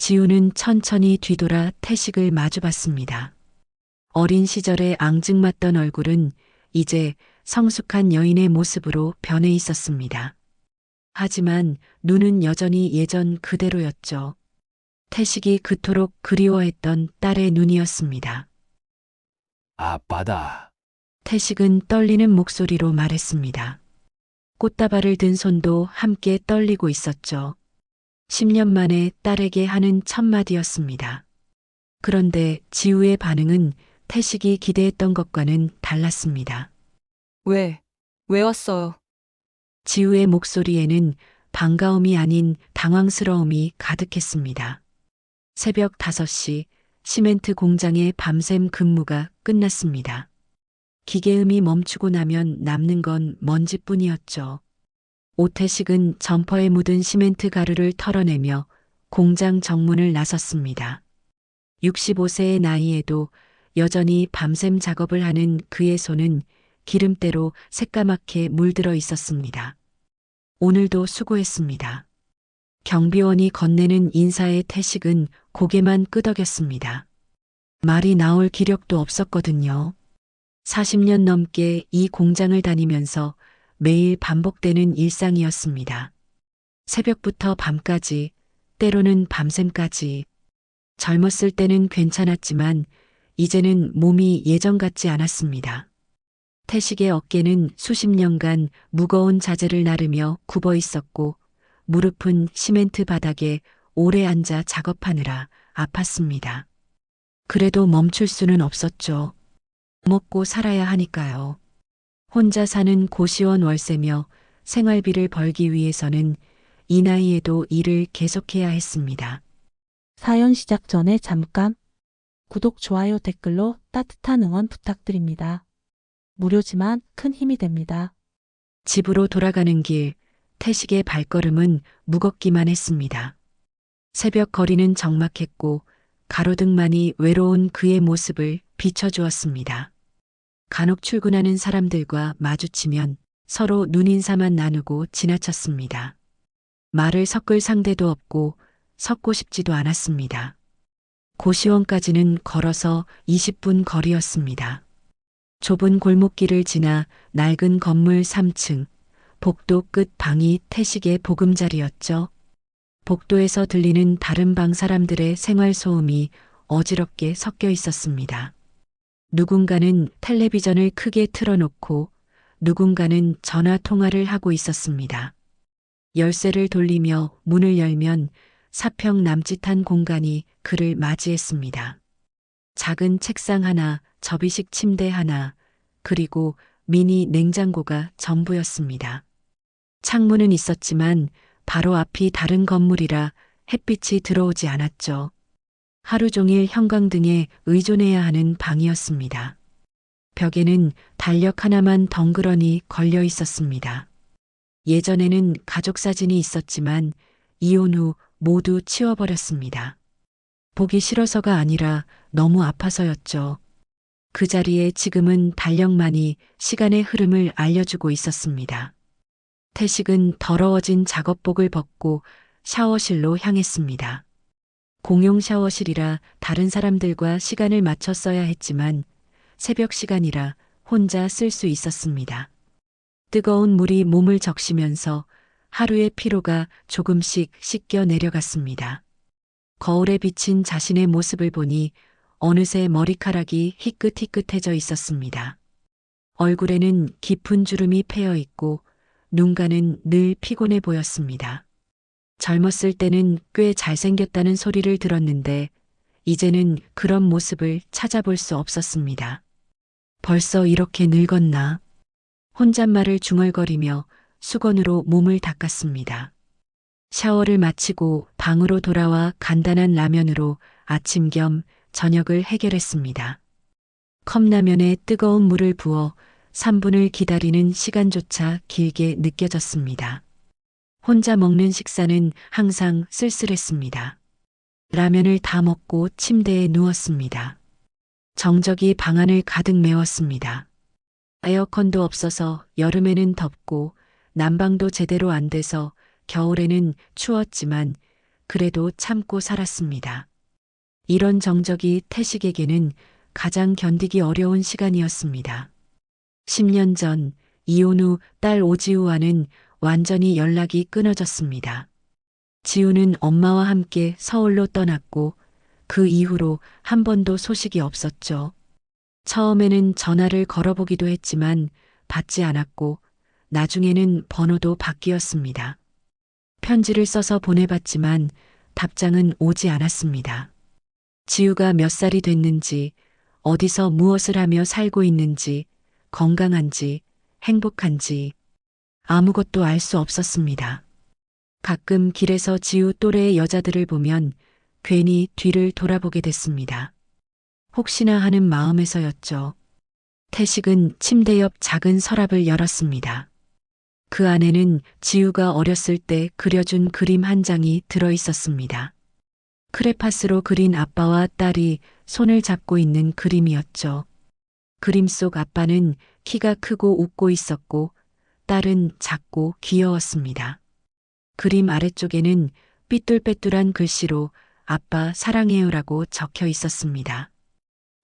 지우는 천천히 뒤돌아 태식을 마주봤습니다. 어린 시절에 앙증맞던 얼굴은 이제 성숙한 여인의 모습으로 변해 있었습니다. 하지만 눈은 여전히 예전 그대로였죠. 태식이 그토록 그리워했던 딸의 눈이었습니다. 아빠다. 태식은 떨리는 목소리로 말했습니다. 꽃다발을 든 손도 함께 떨리고 있었죠. 10년 만에 딸에게 하는 첫 마디였습니다. 그런데 지우의 반응은 태식이 기대했던 것과는 달랐습니다. 왜 왔어요? 지우의 목소리에는 반가움이 아닌 당황스러움이 가득했습니다. 새벽 5시 시멘트 공장의 밤샘 근무가 끝났습니다. 기계음이 멈추고 나면 남는 건 먼지뿐이었죠. 오태식은 점퍼에 묻은 시멘트 가루를 털어내며 공장 정문을 나섰습니다. 65세의 나이에도 여전히 밤샘 작업을 하는 그의 손은 기름때로 새까맣게 물들어 있었습니다. 오늘도 수고했습니다. 경비원이 건네는 인사의 태식은 고개만 끄덕였습니다. 말이 나올 기력도 없었거든요. 40년 넘게 이 공장을 다니면서 매일 반복되는 일상이었습니다. 새벽부터 밤까지, 때로는 밤샘까지. 젊었을 때는 괜찮았지만 이제는 몸이 예전 같지 않았습니다. 태식의 어깨는 수십 년간 무거운 자재를 나르며 굽어 있었고 무릎은 시멘트 바닥에 오래 앉아 작업하느라 아팠습니다. 그래도 멈출 수는 없었죠. 먹고 살아야 하니까요. 혼자 사는 고시원 월세며 생활비를 벌기 위해서는 이 나이에도 일을 계속해야 했습니다. 사연 시작 전에 잠깐 구독, 좋아요, 댓글로 따뜻한 응원 부탁드립니다. 무료지만 큰 힘이 됩니다. 집으로 돌아가는 길, 태식의 발걸음은 무겁기만 했습니다. 새벽 거리는 적막했고 가로등만이 외로운 그의 모습을 비춰주었습니다. 간혹 출근하는 사람들과 마주치면 서로 눈인사만 나누고 지나쳤습니다. 말을 섞을 상대도 없고 섞고 싶지도 않았습니다. 고시원까지는 걸어서 20분 거리였습니다. 좁은 골목길을 지나 낡은 건물 3층, 복도 끝 방이 태식의 보금자리였죠. 복도에서 들리는 다른 방 사람들의 생활 소음이 어지럽게 섞여 있었습니다. 누군가는 텔레비전을 크게 틀어놓고 누군가는 전화 통화를 하고 있었습니다. 열쇠를 돌리며 문을 열면 사평 남짓한 공간이 그를 맞이했습니다. 작은 책상 하나, 접이식 침대 하나, 그리고 미니 냉장고가 전부였습니다. 창문은 있었지만 바로 앞이 다른 건물이라 햇빛이 들어오지 않았죠. 하루 종일 형광등에 의존해야 하는 방이었습니다. 벽에는 달력 하나만 덩그러니 걸려 있었습니다. 예전에는 가족 사진이 있었지만 이혼 후 모두 치워버렸습니다. 보기 싫어서가 아니라 너무 아파서였죠. 그 자리에 지금은 달력만이 시간의 흐름을 알려주고 있었습니다. 태식은 더러워진 작업복을 벗고 샤워실로 향했습니다. 공용 샤워실이라 다른 사람들과 시간을 맞춰 써야 했지만 새벽 시간이라 혼자 쓸 수 있었습니다. 뜨거운 물이 몸을 적시면서 하루의 피로가 조금씩 씻겨 내려갔습니다. 거울에 비친 자신의 모습을 보니 어느새 머리카락이 희끗희끗해져 있었습니다. 얼굴에는 깊은 주름이 패여 있고 눈가는 늘 피곤해 보였습니다. 젊었을 때는 꽤 잘생겼다는 소리를 들었는데 이제는 그런 모습을 찾아볼 수 없었습니다. 벌써 이렇게 늙었나? 혼잣말을 중얼거리며 수건으로 몸을 닦았습니다. 샤워를 마치고 방으로 돌아와 간단한 라면으로 아침 겸 저녁을 해결했습니다. 컵라면에 뜨거운 물을 부어 3분을 기다리는 시간조차 길게 느껴졌습니다. 혼자 먹는 식사는 항상 쓸쓸했습니다. 라면을 다 먹고 침대에 누웠습니다. 정적이 방 안을 가득 메웠습니다. 에어컨도 없어서 여름에는 덥고 난방도 제대로 안 돼서 겨울에는 추웠지만 그래도 참고 살았습니다. 이런 정적이 태식에게는 가장 견디기 어려운 시간이었습니다. 10년 전 이혼 후 딸 오지우와는 완전히 연락이 끊어졌습니다. 지우는 엄마와 함께 서울로 떠났고 그 이후로 한 번도 소식이 없었죠. 처음에는 전화를 걸어보기도 했지만 받지 않았고 나중에는 번호도 바뀌었습니다. 편지를 써서 보내봤지만 답장은 오지 않았습니다. 지우가 몇 살이 됐는지, 어디서 무엇을 하며 살고 있는지, 건강한지, 행복한지 아무것도 알 수 없었습니다. 가끔 길에서 지우 또래의 여자들을 보면 괜히 뒤를 돌아보게 됐습니다. 혹시나 하는 마음에서였죠. 태식은 침대 옆 작은 서랍을 열었습니다. 그 안에는 지우가 어렸을 때 그려준 그림 한 장이 들어 있었습니다. 크레파스로 그린 아빠와 딸이 손을 잡고 있는 그림이었죠. 그림 속 아빠는 키가 크고 웃고 있었고 딸은 작고 귀여웠습니다. 그림 아래쪽에는 삐뚤빼뚤한 글씨로 아빠 사랑해요라고 적혀 있었습니다.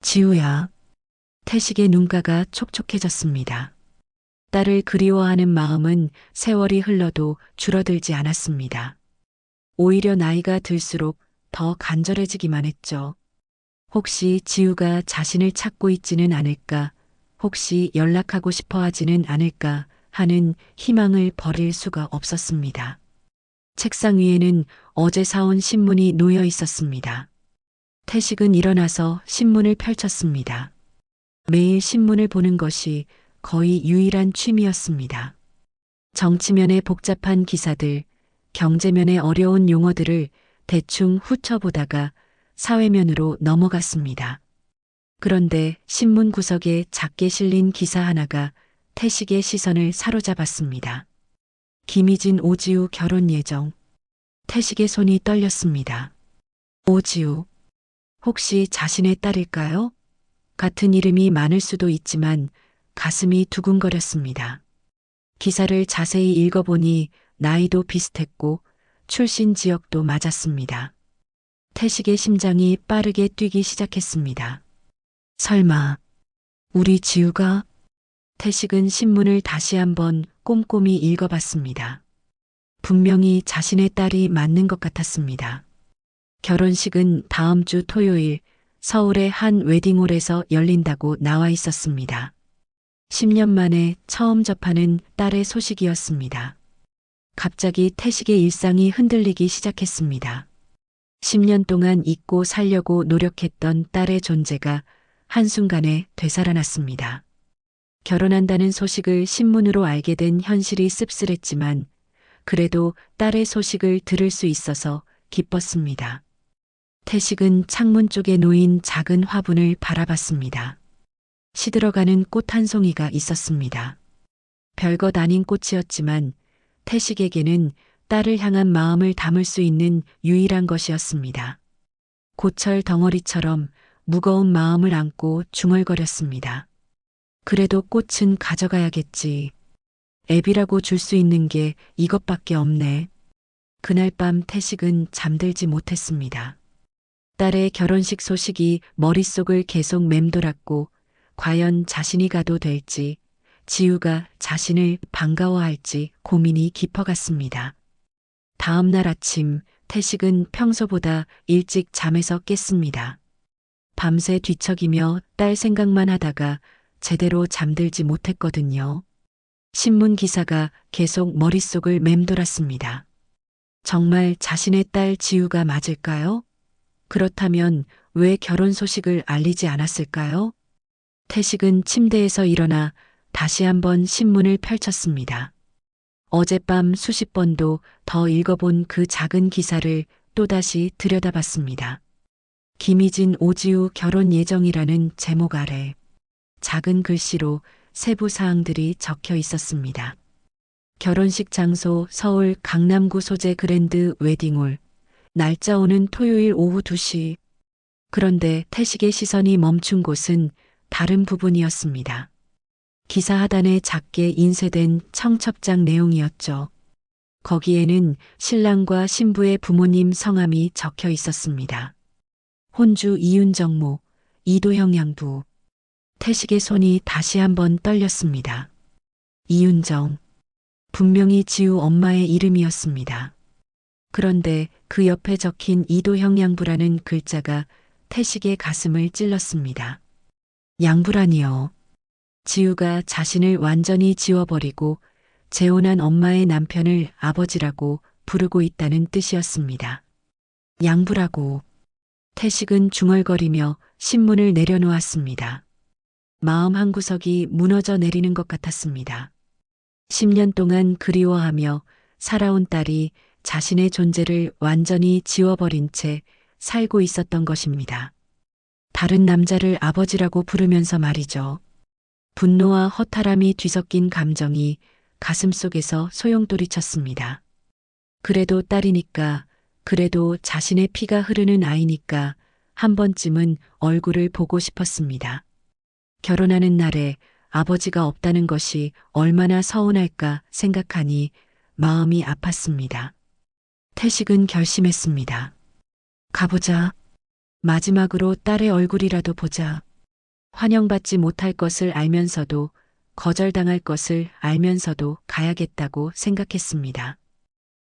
지우야. 태식의 눈가가 촉촉해졌습니다. 딸을 그리워하는 마음은 세월이 흘러도 줄어들지 않았습니다. 오히려 나이가 들수록 더 간절해지기만 했죠. 혹시 지우가 자신을 찾고 있지는 않을까, 혹시 연락하고 싶어 하지는 않을까 하는 희망을 버릴 수가 없었습니다. 책상 위에는 어제 사온 신문이 놓여 있었습니다. 태식은 일어나서 신문을 펼쳤습니다. 매일 신문을 보는 것이 거의 유일한 취미였습니다. 정치면의 복잡한 기사들, 경제면의 어려운 용어들을 대충 훑어보다가 사회면으로 넘어갔습니다. 그런데 신문 구석에 작게 실린 기사 하나가 태식의 시선을 사로잡았습니다. 김희진 오지우 결혼 예정. 태식의 손이 떨렸습니다. 오지우. 혹시 자신의 딸일까요? 같은 이름이 많을 수도 있지만 가슴이 두근거렸습니다. 기사를 자세히 읽어보니 나이도 비슷했고 출신 지역도 맞았습니다. 태식의 심장이 빠르게 뛰기 시작했습니다. 설마 우리 지우가? 태식은 신문을 다시 한번 꼼꼼히 읽어봤습니다. 분명히 자신의 딸이 맞는 것 같았습니다. 결혼식은 다음 주 토요일 서울의 한 웨딩홀에서 열린다고 나와 있었습니다. 10년 만에 처음 접하는 딸의 소식이었습니다. 갑자기 태식의 일상이 흔들리기 시작했습니다. 10년 동안 잊고 살려고 노력했던 딸의 존재가 한순간에 되살아났습니다. 결혼한다는 소식을 신문으로 알게 된 현실이 씁쓸했지만 그래도 딸의 소식을 들을 수 있어서 기뻤습니다. 태식은 창문 쪽에 놓인 작은 화분을 바라봤습니다. 시들어가는 꽃 한 송이가 있었습니다. 별것 아닌 꽃이었지만 태식에게는 딸을 향한 마음을 담을 수 있는 유일한 것이었습니다. 고철 덩어리처럼 무거운 마음을 안고 중얼거렸습니다. 그래도 꽃은 가져가야겠지. 애비라고 줄 수 있는 게 이것밖에 없네. 그날 밤 태식은 잠들지 못했습니다. 딸의 결혼식 소식이 머릿속을 계속 맴돌았고 과연 자신이 가도 될지, 지우가 자신을 반가워할지 고민이 깊어갔습니다. 다음 날 아침 태식은 평소보다 일찍 잠에서 깼습니다. 밤새 뒤척이며 딸 생각만 하다가 제대로 잠들지 못했거든요. 신문 기사가 계속 머릿속을 맴돌았습니다. 정말 자신의 딸 지우가 맞을까요? 그렇다면 왜 결혼 소식을 알리지 않았을까요? 태식은 침대에서 일어나 다시 한번 신문을 펼쳤습니다. 어젯밤 수십 번도 더 읽어본 그 작은 기사를 또다시 들여다봤습니다. 김희진 오지우 결혼 예정이라는 제목 아래 작은 글씨로 세부 사항들이 적혀 있었습니다. 결혼식 장소 서울 강남구 소재 그랜드 웨딩홀. 날짜 오는 토요일 오후 2시. 그런데 태식의 시선이 멈춘 곳은 다른 부분이었습니다. 기사 하단에 작게 인쇄된 청첩장 내용이었죠. 거기에는 신랑과 신부의 부모님 성함이 적혀 있었습니다. 혼주 이윤정모, 이도형 양부. 태식의 손이 다시 한번 떨렸습니다. 이윤정. 분명히 지우 엄마의 이름이었습니다. 그런데 그 옆에 적힌 이도형 양부라는 글자가 태식의 가슴을 찔렀습니다. 양부라니요. 지우가 자신을 완전히 지워버리고 재혼한 엄마의 남편을 아버지라고 부르고 있다는 뜻이었습니다. 양부라고. 태식은 중얼거리며 신문을 내려놓았습니다. 마음 한구석이 무너져 내리는 것 같았습니다. 10년 동안 그리워하며 살아온 딸이 자신의 존재를 완전히 지워버린 채 살고 있었던 것입니다. 다른 남자를 아버지라고 부르면서 말이죠. 분노와 허탈함이 뒤섞인 감정이 가슴속에서 소용돌이쳤습니다. 그래도 딸이니까, 그래도 자신의 피가 흐르는 아이니까 한 번쯤은 얼굴을 보고 싶었습니다. 결혼하는 날에 아버지가 없다는 것이 얼마나 서운할까 생각하니 마음이 아팠습니다. 태식은 결심했습니다. 가보자. 마지막으로 딸의 얼굴이라도 보자. 환영받지 못할 것을 알면서도 거절당할 것을 알면서도 가야겠다고 생각했습니다.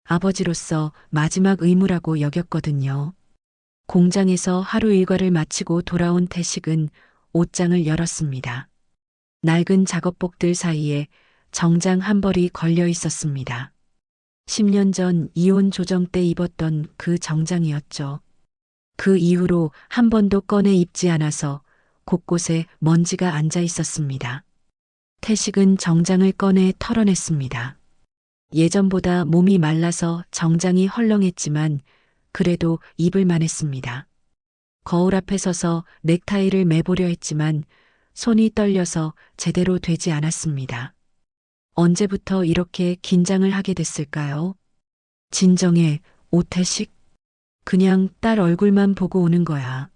아버지로서 마지막 의무라고 여겼거든요. 공장에서 하루 일과를 마치고 돌아온 태식은 옷장을 열었습니다. 낡은 작업복들 사이에 정장 한 벌이 걸려 있었습니다. 10년 전 이혼 조정 때 입었던 그 정장이었죠. 그 이후로 한 번도 꺼내 입지 않아서 곳곳에 먼지가 앉아 있었습니다. 태식은 정장을 꺼내 털어냈습니다. 예전보다 몸이 말라서 정장이 헐렁했지만 그래도 입을 만했습니다. 거울 앞에 서서 넥타이를 매보려 했지만 손이 떨려서 제대로 되지 않았습니다. 언제부터 이렇게 긴장을 하게 됐을까요? 진정해, 오태식. 그냥 딸 얼굴만 보고 오는 거야.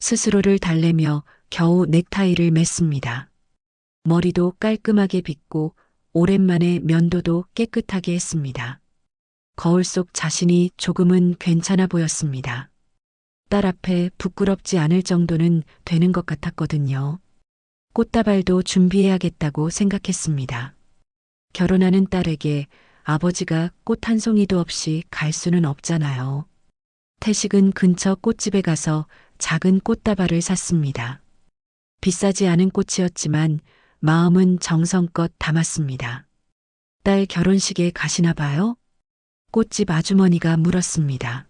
스스로를 달래며 겨우 넥타이를 맸습니다. 머리도 깔끔하게 빗고 오랜만에 면도도 깨끗하게 했습니다. 거울 속 자신이 조금은 괜찮아 보였습니다. 딸 앞에 부끄럽지 않을 정도는 되는 것 같았거든요. 꽃다발도 준비해야겠다고 생각했습니다. 결혼하는 딸에게 아버지가 꽃 한 송이도 없이 갈 수는 없잖아요. 태식은 근처 꽃집에 가서 작은 꽃다발을 샀습니다. 비싸지 않은 꽃이었지만 마음은 정성껏 담았습니다. 딸 결혼식에 가시나 봐요? 꽃집 아주머니가 물었습니다.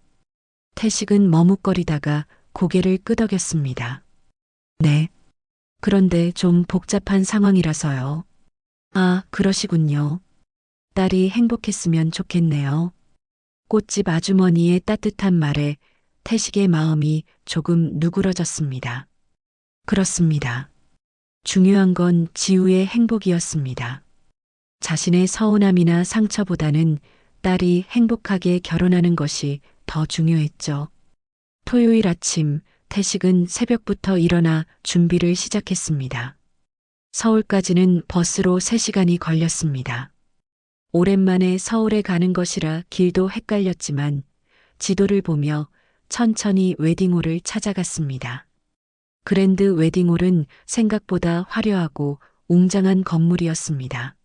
태식은 머뭇거리다가 고개를 끄덕였습니다. 네. 그런데 좀 복잡한 상황이라서요. 아, 그러시군요. 딸이 행복했으면 좋겠네요. 꽃집 아주머니의 따뜻한 말에 태식의 마음이 조금 누그러졌습니다. 그렇습니다. 중요한 건 지우의 행복이었습니다. 자신의 서운함이나 상처보다는 딸이 행복하게 결혼하는 것이 더 중요했죠. 토요일 아침 태식은 새벽부터 일어나 준비를 시작했습니다. 서울까지는 버스로 3시간이 걸렸습니다. 오랜만에 서울에 가는 것이라 길도 헷갈렸지만 지도를 보며 천천히 웨딩홀을 찾아갔습니다. 그랜드 웨딩홀은 생각보다 화려하고 웅장한 건물이었습니다.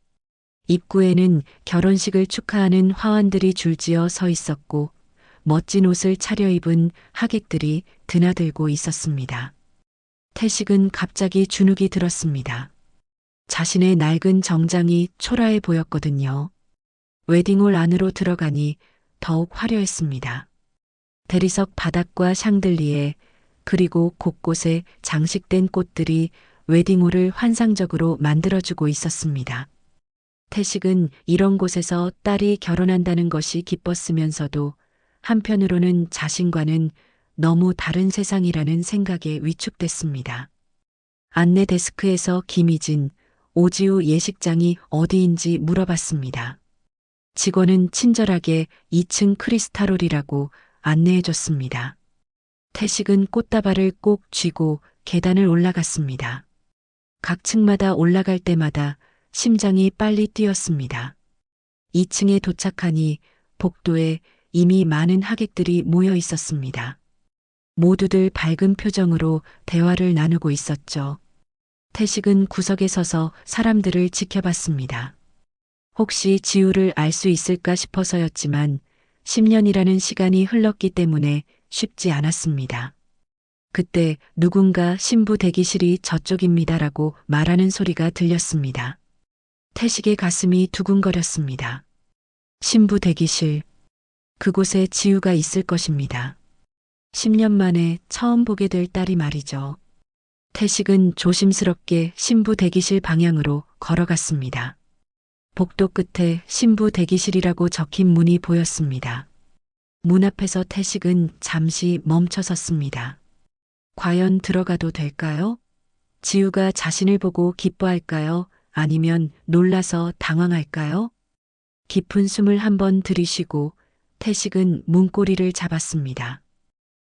입구에는 결혼식을 축하하는 화환들이 줄지어 서 있었고 멋진 옷을 차려입은 하객들이 드나들고 있었습니다. 태식은 갑자기 주눅이 들었습니다. 자신의 낡은 정장이 초라해 보였거든요. 웨딩홀 안으로 들어가니 더욱 화려했습니다. 대리석 바닥과 샹들리에 그리고 곳곳에 장식된 꽃들이 웨딩홀을 환상적으로 만들어주고 있었습니다. 태식은 이런 곳에서 딸이 결혼한다는 것이 기뻤으면서도 한편으로는 자신과는 너무 다른 세상이라는 생각에 위축됐습니다. 안내 데스크에서 김희진, 오지우 예식장이 어디인지 물어봤습니다. 직원은 친절하게 2층 크리스탈홀이라고 안내해줬습니다. 태식은 꽃다발을 꼭 쥐고 계단을 올라갔습니다. 각 층마다 올라갈 때마다 심장이 빨리 뛰었습니다. 2층에 도착하니 복도에 이미 많은 하객들이 모여 있었습니다. 모두들 밝은 표정으로 대화를 나누고 있었죠. 태식은 구석에 서서 사람들을 지켜봤습니다. 혹시 지우를 알 수 있을까 싶어서였지만 10년이라는 시간이 흘렀기 때문에 쉽지 않았습니다. 그때 누군가 신부 대기실이 저쪽입니다라고 말하는 소리가 들렸습니다. 태식의 가슴이 두근거렸습니다. 신부 대기실. 그곳에 지우가 있을 것입니다. 10년 만에 처음 보게 될 딸이 말이죠. 태식은 조심스럽게 신부 대기실 방향으로 걸어갔습니다. 복도 끝에 신부 대기실이라고 적힌 문이 보였습니다. 문 앞에서 태식은 잠시 멈춰 섰습니다. 과연 들어가도 될까요? 지우가 자신을 보고 기뻐할까요? 아니면 놀라서 당황할까요? 깊은 숨을 한번 들이쉬고 태식은 문고리를 잡았습니다.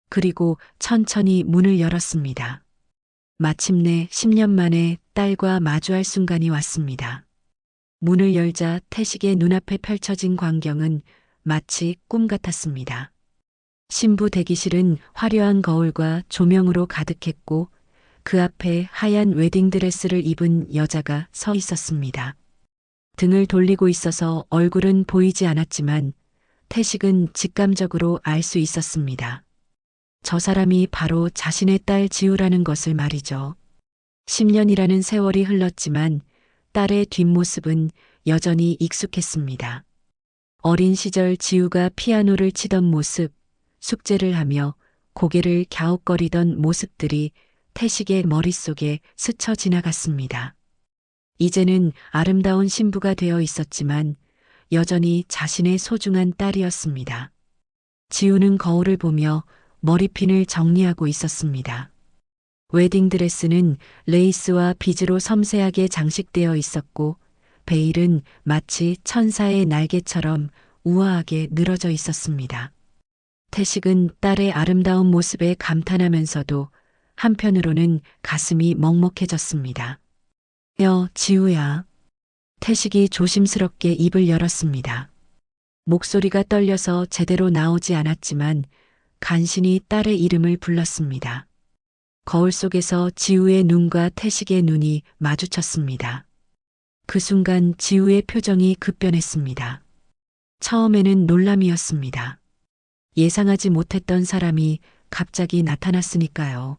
그리고 천천히 문을 열었습니다. 마침내 10년 만에 딸과 마주할 순간이 왔습니다. 문을 열자 태식의 눈앞에 펼쳐진 광경은 마치 꿈 같았습니다. 신부 대기실은 화려한 거울과 조명으로 가득했고 그 앞에 하얀 웨딩드레스를 입은 여자가 서 있었습니다. 등을 돌리고 있어서 얼굴은 보이지 않았지만 태식은 직감적으로 알 수 있었습니다. 저 사람이 바로 자신의 딸 지우라는 것을 말이죠. 10년이라는 세월이 흘렀지만 딸의 뒷모습은 여전히 익숙했습니다. 어린 시절 지우가 피아노를 치던 모습, 숙제를 하며 고개를 갸웃거리던 모습들이 태식의 머릿속에 스쳐 지나갔습니다. 이제는 아름다운 신부가 되어 있었지만 여전히 자신의 소중한 딸이었습니다. 지우는 거울을 보며 머리핀을 정리하고 있었습니다. 웨딩드레스는 레이스와 비즈로 섬세하게 장식되어 있었고 베일은 마치 천사의 날개처럼 우아하게 늘어져 있었습니다. 태식은 딸의 아름다운 모습에 감탄하면서도 한편으로는 가슴이 먹먹해졌습니다. 지우야. 태식이 조심스럽게 입을 열었습니다. 목소리가 떨려서 제대로 나오지 않았지만 간신히 딸의 이름을 불렀습니다. 거울 속에서 지우의 눈과 태식의 눈이 마주쳤습니다. 그 순간 지우의 표정이 급변했습니다. 처음에는 놀람이었습니다. 예상하지 못했던 사람이 갑자기 나타났으니까요.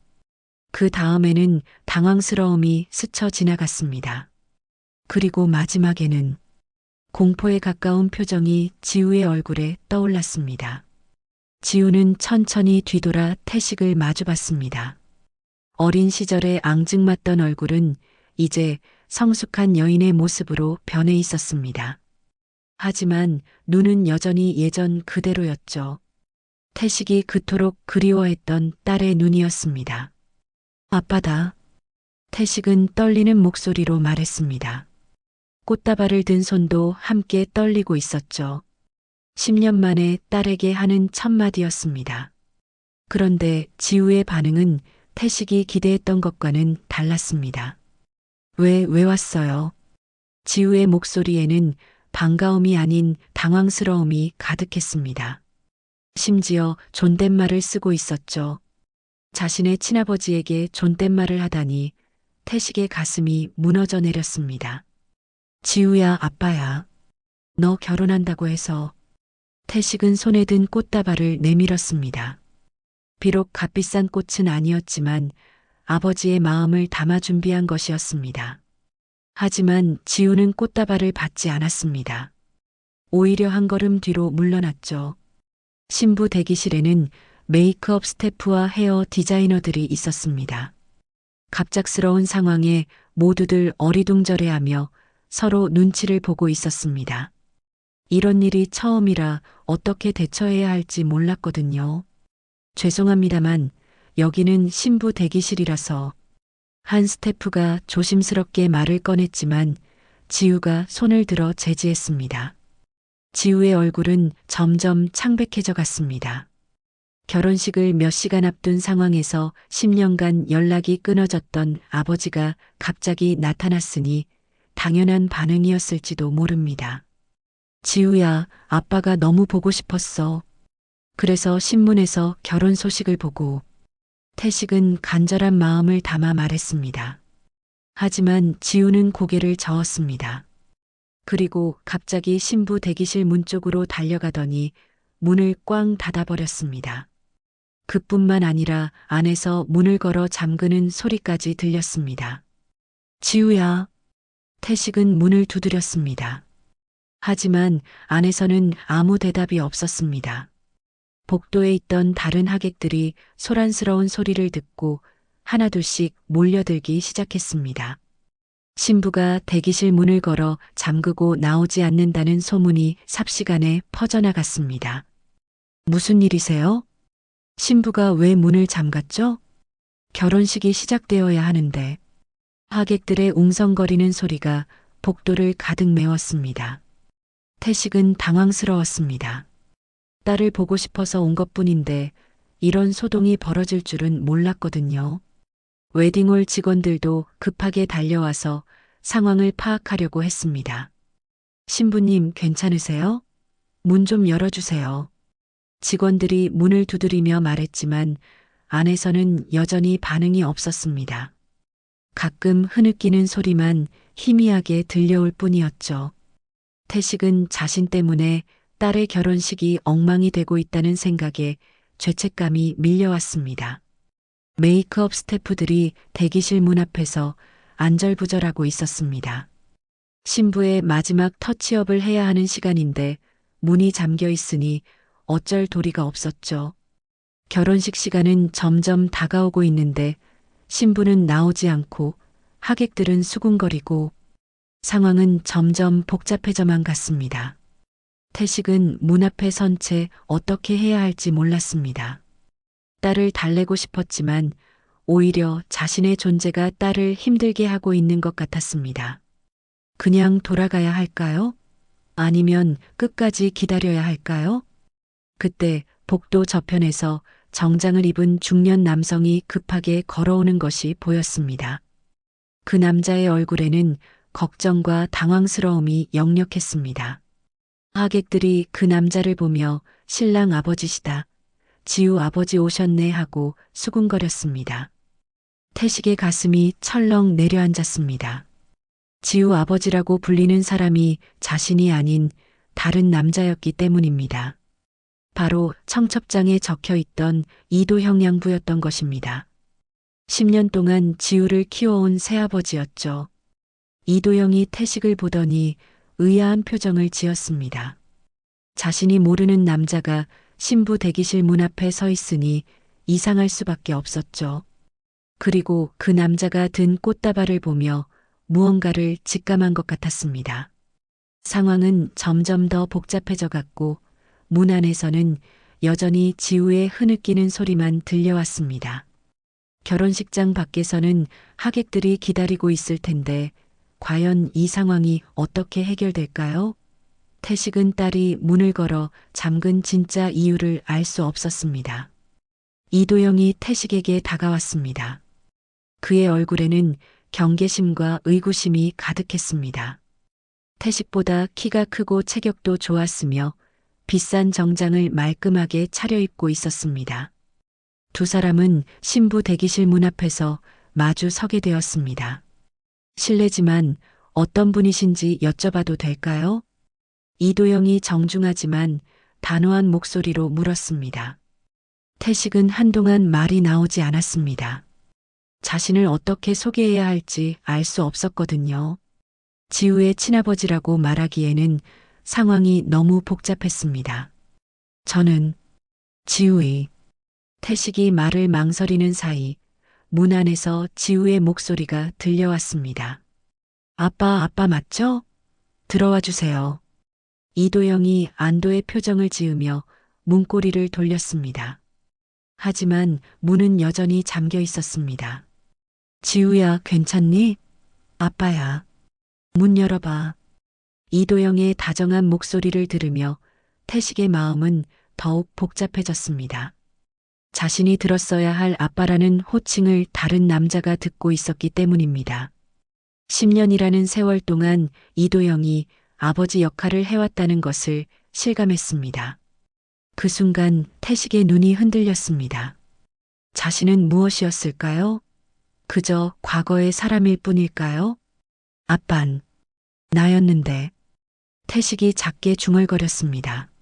그 다음에는 당황스러움이 스쳐 지나갔습니다. 그리고 마지막에는 공포에 가까운 표정이 지우의 얼굴에 떠올랐습니다. 지우는 천천히 뒤돌아 태식을 마주봤습니다. 어린 시절에 앙증맞던 얼굴은 이제 성숙한 여인의 모습으로 변해 있었습니다. 하지만 눈은 여전히 예전 그대로였죠. 태식이 그토록 그리워했던 딸의 눈이었습니다. 아빠다. 태식은 떨리는 목소리로 말했습니다. 꽃다발을 든 손도 함께 떨리고 있었죠. 10년 만에 딸에게 하는 첫마디였습니다. 그런데 지우의 반응은 태식이 기대했던 것과는 달랐습니다. 왜 왔어요? 지우의 목소리에는 반가움이 아닌 당황스러움이 가득했습니다. 심지어 존댓말을 쓰고 있었죠. 자신의 친아버지에게 존댓말을 하다니 태식의 가슴이 무너져 내렸습니다. 지우야, 아빠야. 너 결혼한다고 해서. 태식은 손에 든 꽃다발을 내밀었습니다. 비록 값비싼 꽃은 아니었지만 아버지의 마음을 담아 준비한 것이었습니다. 하지만 지우는 꽃다발을 받지 않았습니다. 오히려 한 걸음 뒤로 물러났죠. 신부 대기실에는 메이크업 스태프와 헤어 디자이너들이 있었습니다. 갑작스러운 상황에 모두들 어리둥절해하며 서로 눈치를 보고 있었습니다. 이런 일이 처음이라 어떻게 대처해야 할지 몰랐거든요. 죄송합니다만 여기는 신부 대기실이라서. 한 스태프가 조심스럽게 말을 꺼냈지만 지우가 손을 들어 제지했습니다. 지우의 얼굴은 점점 창백해져 갔습니다. 결혼식을 몇 시간 앞둔 상황에서 10년간 연락이 끊어졌던 아버지가 갑자기 나타났으니 당연한 반응이었을지도 모릅니다. 지우야, 아빠가 너무 보고 싶었어. 그래서 신문에서 결혼 소식을 보고 태식은 간절한 마음을 담아 말했습니다. 하지만 지우는 고개를 저었습니다. 그리고 갑자기 신부 대기실 문 쪽으로 달려가더니 문을 꽝 닫아버렸습니다. 그뿐만 아니라 안에서 문을 걸어 잠그는 소리까지 들렸습니다. 지우야. 태식은 문을 두드렸습니다. 하지만 안에서는 아무 대답이 없었습니다. 복도에 있던 다른 하객들이 소란스러운 소리를 듣고 하나둘씩 몰려들기 시작했습니다. 신부가 대기실 문을 걸어 잠그고 나오지 않는다는 소문이 삽시간에 퍼져나갔습니다. 무슨 일이세요? 신부가 왜 문을 잠갔죠? 결혼식이 시작되어야 하는데. 하객들의 웅성거리는 소리가 복도를 가득 메웠습니다. 태식은 당황스러웠습니다. 딸을 보고 싶어서 온 것뿐인데 이런 소동이 벌어질 줄은 몰랐거든요. 웨딩홀 직원들도 급하게 달려와서 상황을 파악하려고 했습니다. 신부님 괜찮으세요? 문 좀 열어주세요. 직원들이 문을 두드리며 말했지만 안에서는 여전히 반응이 없었습니다. 가끔 흐느끼는 소리만 희미하게 들려올 뿐이었죠. 태식은 자신 때문에 딸의 결혼식이 엉망이 되고 있다는 생각에 죄책감이 밀려왔습니다. 메이크업 스태프들이 대기실 문 앞에서 안절부절하고 있었습니다. 신부의 마지막 터치업을 해야 하는 시간인데 문이 잠겨 있으니 어쩔 도리가 없었죠. 결혼식 시간은 점점 다가오고 있는데 신부는 나오지 않고 하객들은 수군거리고 상황은 점점 복잡해져만 갔습니다. 태식은 문 앞에 선 채 어떻게 해야 할지 몰랐습니다. 딸을 달래고 싶었지만 오히려 자신의 존재가 딸을 힘들게 하고 있는 것 같았습니다. 그냥 돌아가야 할까요? 아니면 끝까지 기다려야 할까요? 그때 복도 저편에서 정장을 입은 중년 남성이 급하게 걸어오는 것이 보였습니다. 그 남자의 얼굴에는 걱정과 당황스러움이 역력했습니다. 하객들이 그 남자를 보며 신랑 아버지시다. 지우 아버지 오셨네 하고 수군거렸습니다. 태식의 가슴이 철렁 내려앉았습니다. 지우 아버지라고 불리는 사람이 자신이 아닌 다른 남자였기 때문입니다. 바로 청첩장에 적혀 있던 이도형 양부였던 것입니다. 10년 동안 지우를 키워온 새아버지였죠. 이도형이 태식을 보더니 의아한 표정을 지었습니다. 자신이 모르는 남자가 신부 대기실 문 앞에 서 있으니 이상할 수밖에 없었죠. 그리고 그 남자가 든 꽃다발을 보며 무언가를 직감한 것 같았습니다. 상황은 점점 더 복잡해져 갔고 문 안에서는 여전히 지우의 흐느끼는 소리만 들려왔습니다. 결혼식장 밖에서는 하객들이 기다리고 있을 텐데 과연 이 상황이 어떻게 해결될까요? 태식은 딸이 문을 걸어 잠근 진짜 이유를 알 수 없었습니다. 이도영이 태식에게 다가왔습니다. 그의 얼굴에는 경계심과 의구심이 가득했습니다. 태식보다 키가 크고 체격도 좋았으며 비싼 정장을 말끔하게 차려입고 있었습니다. 두 사람은 신부 대기실 문 앞에서 마주 서게 되었습니다. 실례지만 어떤 분이신지 여쭤봐도 될까요? 이도영이 정중하지만 단호한 목소리로 물었습니다. 태식은 한동안 말이 나오지 않았습니다. 자신을 어떻게 소개해야 할지 알 수 없었거든요. 지우의 친아버지라고 말하기에는 상황이 너무 복잡했습니다. 저는 지우의 태식이 말을 망설이는 사이 문 안에서 지우의 목소리가 들려왔습니다. 아빠 맞죠? 들어와 주세요. 이도영이 안도의 표정을 지으며 문고리를 돌렸습니다. 하지만 문은 여전히 잠겨 있었습니다. 지우야, 괜찮니? 아빠야. 문 열어봐. 이도영의 다정한 목소리를 들으며 태식의 마음은 더욱 복잡해졌습니다. 자신이 들었어야 할 아빠라는 호칭을 다른 남자가 듣고 있었기 때문입니다. 10년이라는 세월 동안 이도영이 아버지 역할을 해왔다는 것을 실감했습니다. 그 순간 태식의 눈이 흔들렸습니다. 자신은 무엇이었을까요? 그저 과거의 사람일 뿐일까요? 아빤, 나였는데. 태식이 작게 중얼거렸습니다.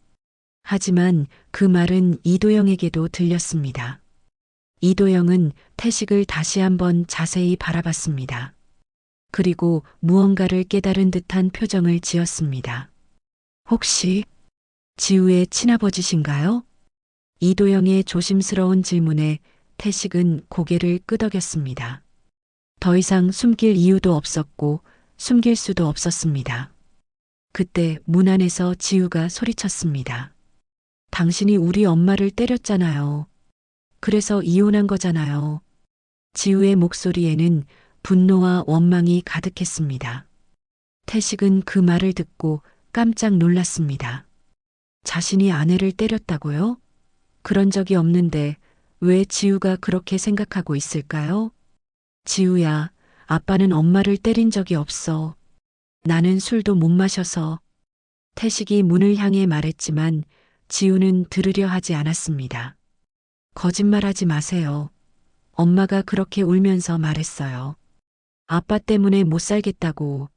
하지만 그 말은 이도영에게도 들렸습니다. 이도영은 태식을 다시 한번 자세히 바라봤습니다. 그리고 무언가를 깨달은 듯한 표정을 지었습니다. 혹시 지우의 친아버지신가요? 이도영의 조심스러운 질문에 태식은 고개를 끄덕였습니다. 더 이상 숨길 이유도 없었고 숨길 수도 없었습니다. 그때 문 안에서 지우가 소리쳤습니다. 당신이 우리 엄마를 때렸잖아요. 그래서 이혼한 거잖아요. 지우의 목소리에는 분노와 원망이 가득했습니다. 태식은 그 말을 듣고 깜짝 놀랐습니다. 자신이 아내를 때렸다고요? 그런 적이 없는데 왜 지우가 그렇게 생각하고 있을까요? 지우야, 아빠는 엄마를 때린 적이 없어. 나는 술도 못 마셔서. 태식이 문을 향해 말했지만 지우는 들으려 하지 않았습니다. 거짓말하지 마세요. 엄마가 그렇게 울면서 말했어요. 아빠 때문에 못 살겠다고.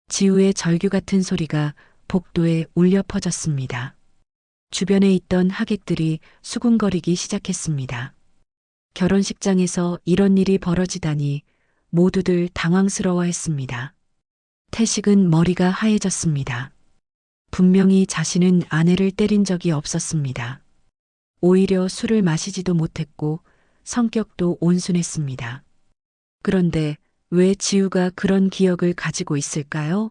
지우의 절규 같은 소리가 복도에 울려 퍼졌습니다. 주변에 있던 하객들이 수군거리기 시작했습니다. 결혼식장에서 이런 일이 벌어지다니 모두들 당황스러워했습니다. 태식은 머리가 하얘졌습니다. 분명히 자신은 아내를 때린 적이 없었습니다. 오히려 술을 마시지도 못했고 성격도 온순했습니다. 그런데 왜 지우가 그런 기억을 가지고 있을까요?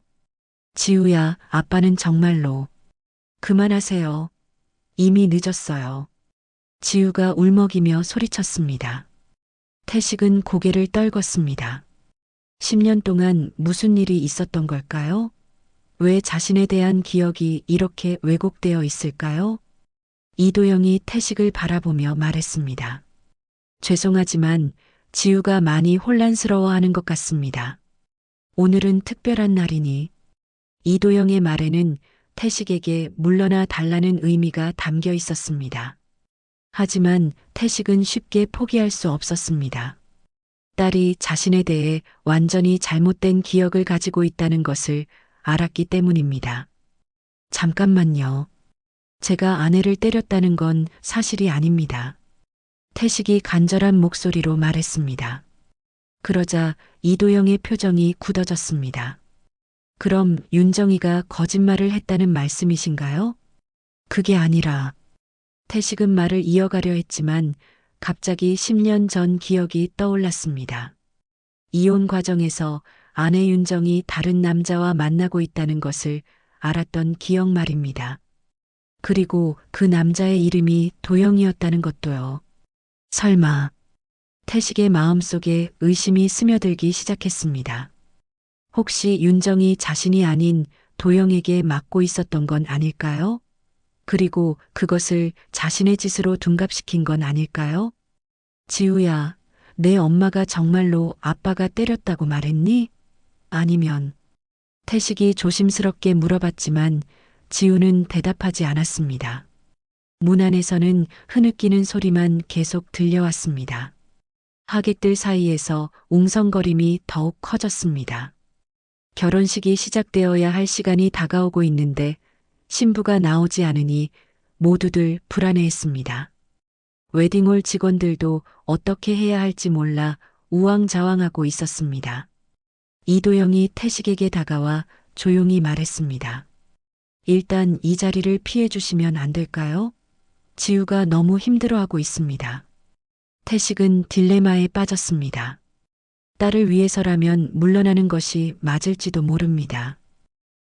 지우야, 아빠는 정말로. 그만하세요. 이미 늦었어요. 지우가 울먹이며 소리쳤습니다. 태식은 고개를 떨궜습니다. 10년 동안 무슨 일이 있었던 걸까요? 왜 자신에 대한 기억이 이렇게 왜곡되어 있을까요? 이도영이 태식을 바라보며 말했습니다. 죄송하지만 지우가 많이 혼란스러워하는 것 같습니다. 오늘은 특별한 날이니. 이도영의 말에는 태식에게 물러나 달라는 의미가 담겨 있었습니다. 하지만 태식은 쉽게 포기할 수 없었습니다. 딸이 자신에 대해 완전히 잘못된 기억을 가지고 있다는 것을 알았기 때문입니다. 잠깐만요. 제가 아내를 때렸다는 건 사실이 아닙니다. 태식이 간절한 목소리로 말했습니다. 그러자 이도영의 표정이 굳어졌습니다. 그럼 윤정이가 거짓말을 했다는 말씀이신가요? 그게 아니라. 태식은 말을 이어가려 했지만 갑자기 10년 전 기억이 떠올랐습니다. 이혼 과정에서 아내 윤정이 다른 남자와 만나고 있다는 것을 알았던 기억 말입니다. 그리고 그 남자의 이름이 도영이었다는 것도요. 설마. 태식의 마음속에 의심이 스며들기 시작했습니다. 혹시 윤정이 자신이 아닌 도영에게 맡고 있었던 건 아닐까요? 그리고 그것을 자신의 짓으로 둔갑시킨 건 아닐까요? 지우야, 내 엄마가 정말로 아빠가 때렸다고 말했니? 아니면. 태식이 조심스럽게 물어봤지만 지우는 대답하지 않았습니다. 문 안에서는 흐느끼는 소리만 계속 들려왔습니다. 하객들 사이에서 웅성거림이 더욱 커졌습니다. 결혼식이 시작되어야 할 시간이 다가오고 있는데 신부가 나오지 않으니 모두들 불안해했습니다. 웨딩홀 직원들도 어떻게 해야 할지 몰라 우왕좌왕하고 있었습니다. 이도영이 태식에게 다가와 조용히 말했습니다. 일단 이 자리를 피해 주시면 안 될까요? 지우가 너무 힘들어하고 있습니다. 태식은 딜레마에 빠졌습니다. 딸을 위해서라면 물러나는 것이 맞을지도 모릅니다.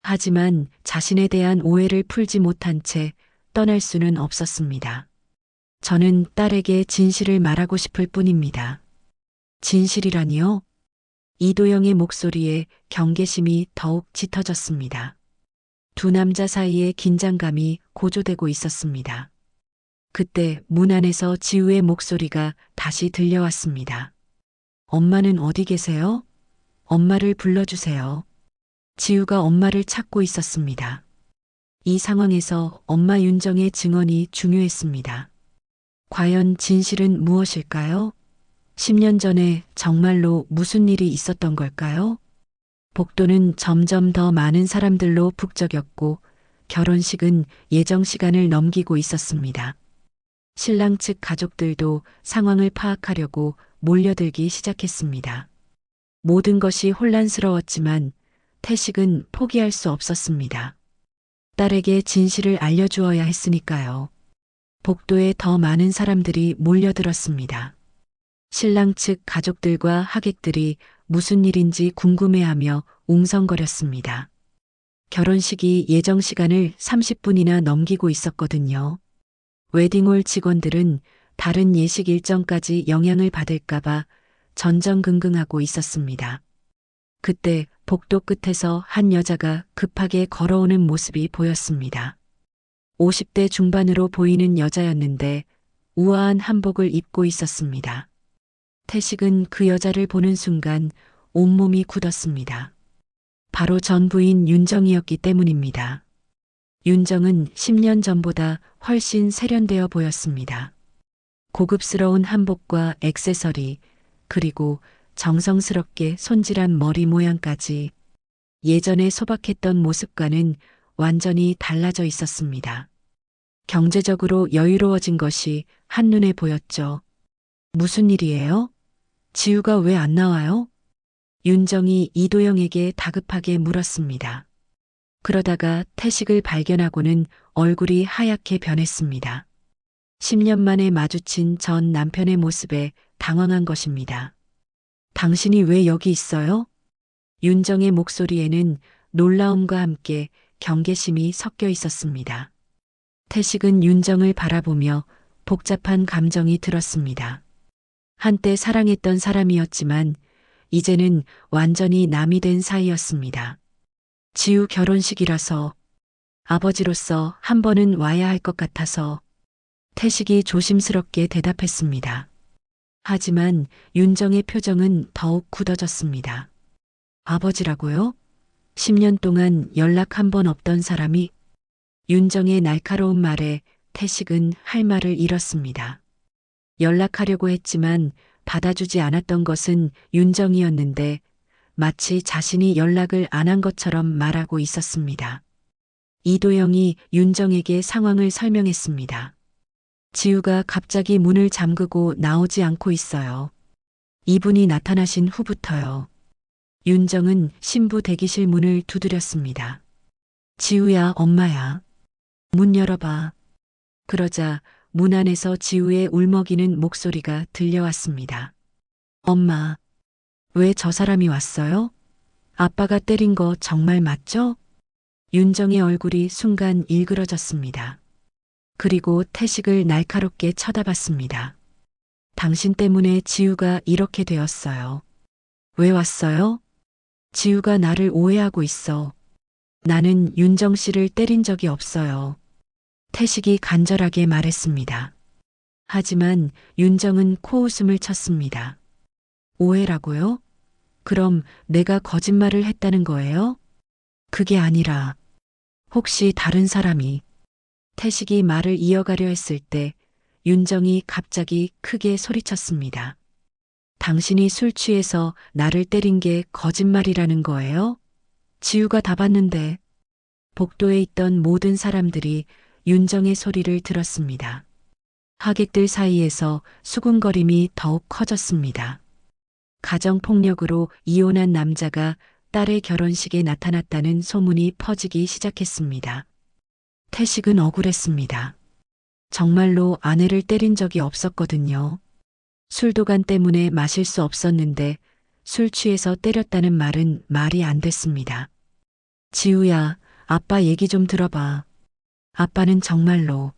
하지만 자신에 대한 오해를 풀지 못한 채 떠날 수는 없었습니다. 저는 딸에게 진실을 말하고 싶을 뿐입니다. 진실이라니요? 이도영의 목소리에 경계심이 더욱 짙어졌습니다. 두 남자 사이의 긴장감이 고조되고 있었습니다. 그때 문 안에서 지우의 목소리가 다시 들려왔습니다. 엄마는 어디 계세요? 엄마를 불러주세요. 지우가 엄마를 찾고 있었습니다. 이 상황에서 엄마 윤정의 증언이 중요했습니다. 과연 진실은 무엇일까요? 10년 전에 정말로 무슨 일이 있었던 걸까요? 복도는 점점 더 많은 사람들로 북적였고 결혼식은 예정 시간을 넘기고 있었습니다. 신랑 측 가족들도 상황을 파악하려고 몰려들기 시작했습니다. 모든 것이 혼란스러웠지만 태식은 포기할 수 없었습니다. 딸에게 진실을 알려주어야 했으니까요. 복도에 더 많은 사람들이 몰려들었습니다. 신랑 측 가족들과 하객들이 무슨 일인지 궁금해하며 웅성거렸습니다. 결혼식이 예정 시간을 30분이나 넘기고 있었거든요. 웨딩홀 직원들은 다른 예식 일정까지 영향을 받을까봐 전전긍긍하고 있었습니다. 그때 복도 끝에서 한 여자가 급하게 걸어오는 모습이 보였습니다. 50대 중반으로 보이는 여자였는데 우아한 한복을 입고 있었습니다. 태식은 그 여자를 보는 순간 온몸이 굳었습니다. 바로 전 부인 윤정이었기 때문입니다. 윤정은 10년 전보다 훨씬 세련되어 보였습니다. 고급스러운 한복과 액세서리, 그리고 정성스럽게 손질한 머리 모양까지 예전에 소박했던 모습과는 완전히 달라져 있었습니다. 경제적으로 여유로워진 것이 한눈에 보였죠. 무슨 일이에요? 지우가 왜 안 나와요? 윤정이 이도영에게 다급하게 물었습니다. 그러다가 태식을 발견하고는 얼굴이 하얗게 변했습니다. 10년 만에 마주친 전 남편의 모습에 당황한 것입니다. 당신이 왜 여기 있어요? 윤정의 목소리에는 놀라움과 함께 경계심이 섞여 있었습니다. 태식은 윤정을 바라보며 복잡한 감정이 들었습니다. 한때 사랑했던 사람이었지만 이제는 완전히 남이 된 사이였습니다. 지우 결혼식이라서, 아버지로서 한 번은 와야 할 것 같아서 태식이 조심스럽게 대답했습니다. 하지만 윤정의 표정은 더욱 굳어졌습니다. 아버지라고요? 10년 동안 연락 한 번 없던 사람이? 윤정의 날카로운 말에 태식은 할 말을 잃었습니다. 연락하려고 했지만 받아주지 않았던 것은 윤정이었는데 마치 자신이 연락을 안 한 것처럼 말하고 있었습니다. 이도영이 윤정에게 상황을 설명했습니다. 지우가 갑자기 문을 잠그고 나오지 않고 있어요. 이분이 나타나신 후부터요. 윤정은 신부 대기실 문을 두드렸습니다. 지우야, 엄마야. 문 열어봐. 그러자 문 안에서 지우의 울먹이는 목소리가 들려왔습니다. 엄마, 왜 저 사람이 왔어요? 아빠가 때린 거 정말 맞죠? 윤정의 얼굴이 순간 일그러졌습니다. 그리고 태식을 날카롭게 쳐다봤습니다. 당신 때문에 지우가 이렇게 되었어요. 왜 왔어요? 지우가 나를 오해하고 있어. 나는 윤정 씨를 때린 적이 없어요. 태식이 간절하게 말했습니다. 하지만 윤정은 코웃음을 쳤습니다. 오해라고요? 그럼 내가 거짓말을 했다는 거예요? 그게 아니라 혹시 다른 사람이. 태식이 말을 이어가려 했을 때 윤정이 갑자기 크게 소리쳤습니다. 당신이 술 취해서 나를 때린 게 거짓말이라는 거예요? 지우가 다 봤는데. 복도에 있던 모든 사람들이 윤정의 소리를 들었습니다. 하객들 사이에서 수군거림이 더욱 커졌습니다. 가정폭력으로 이혼한 남자가 딸의 결혼식에 나타났다는 소문이 퍼지기 시작했습니다. 태식은 억울했습니다. 정말로 아내를 때린 적이 없었거든요. 술도간 때문에 마실 수 없었는데 술 취해서 때렸다는 말은 말이 안 됐습니다. 지우야, 아빠 얘기 좀 들어봐. 아빠는 정말로.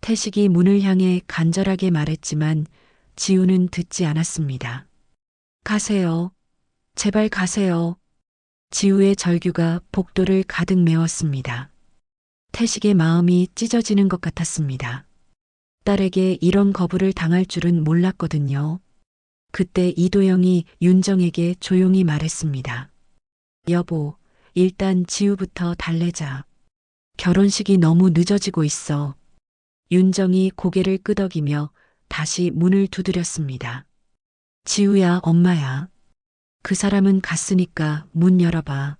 태식이 문을 향해 간절하게 말했지만 지우는 듣지 않았습니다. 가세요. 제발 가세요. 지우의 절규가 복도를 가득 메웠습니다. 태식의 마음이 찢어지는 것 같았습니다. 딸에게 이런 거부를 당할 줄은 몰랐거든요. 그때 이도영이 윤정에게 조용히 말했습니다. 여보, 일단 지우부터 달래자. 결혼식이 너무 늦어지고 있어. 윤정이 고개를 끄덕이며 다시 문을 두드렸습니다. 지우야, 엄마야. 그 사람은 갔으니까 문 열어봐.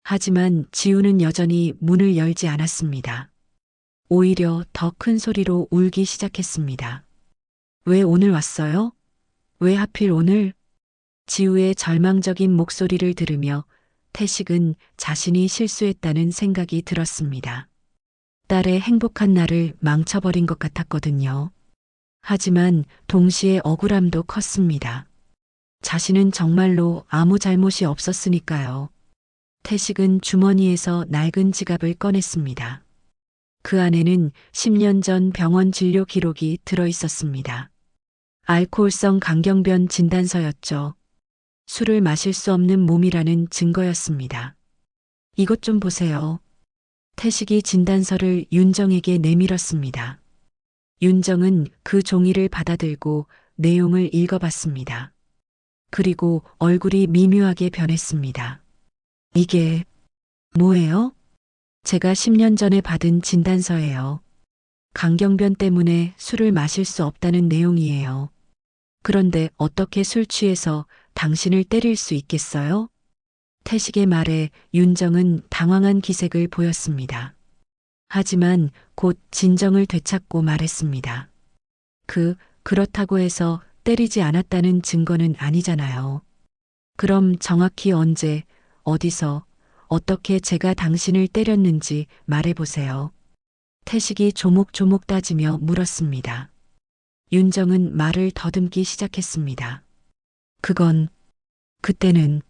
하지만 지우는 여전히 문을 열지 않았습니다. 오히려 더 큰 소리로 울기 시작했습니다. 왜 오늘 왔어요? 왜 하필 오늘? 지우의 절망적인 목소리를 들으며 태식은 자신이 실수했다는 생각이 들었습니다. 딸의 행복한 날을 망쳐버린 것 같았거든요. 하지만 동시에 억울함도 컸습니다. 자신은 정말로 아무 잘못이 없었으니까요. 태식은 주머니에서 낡은 지갑을 꺼냈습니다. 그 안에는 10년 전 병원 진료 기록이 들어 있었습니다. 알코올성 강경변 진단서였죠. 술을 마실 수 없는 몸이라는 증거였습니다. 이것 좀 보세요. 태식이 진단서를 윤정에게 내밀었습니다. 윤정은 그 종이를 받아들고 내용을 읽어봤습니다. 그리고 얼굴이 미묘하게 변했습니다. 이게 뭐예요? 제가 10년 전에 받은 진단서예요. 강경변 때문에 술을 마실 수 없다는 내용이에요. 그런데 어떻게 술 취해서 당신을 때릴 수 있겠어요? 태식의 말에 윤정은 당황한 기색을 보였습니다. 하지만 곧 진정을 되찾고 말했습니다. 그렇다고 해서 때리지 않았다는 증거는 아니잖아요. 그럼 정확히 언제, 어디서, 어떻게 제가 당신을 때렸는지 말해보세요. 태식이 조목조목 따지며 물었습니다. 윤정은 말을 더듬기 시작했습니다. 그때는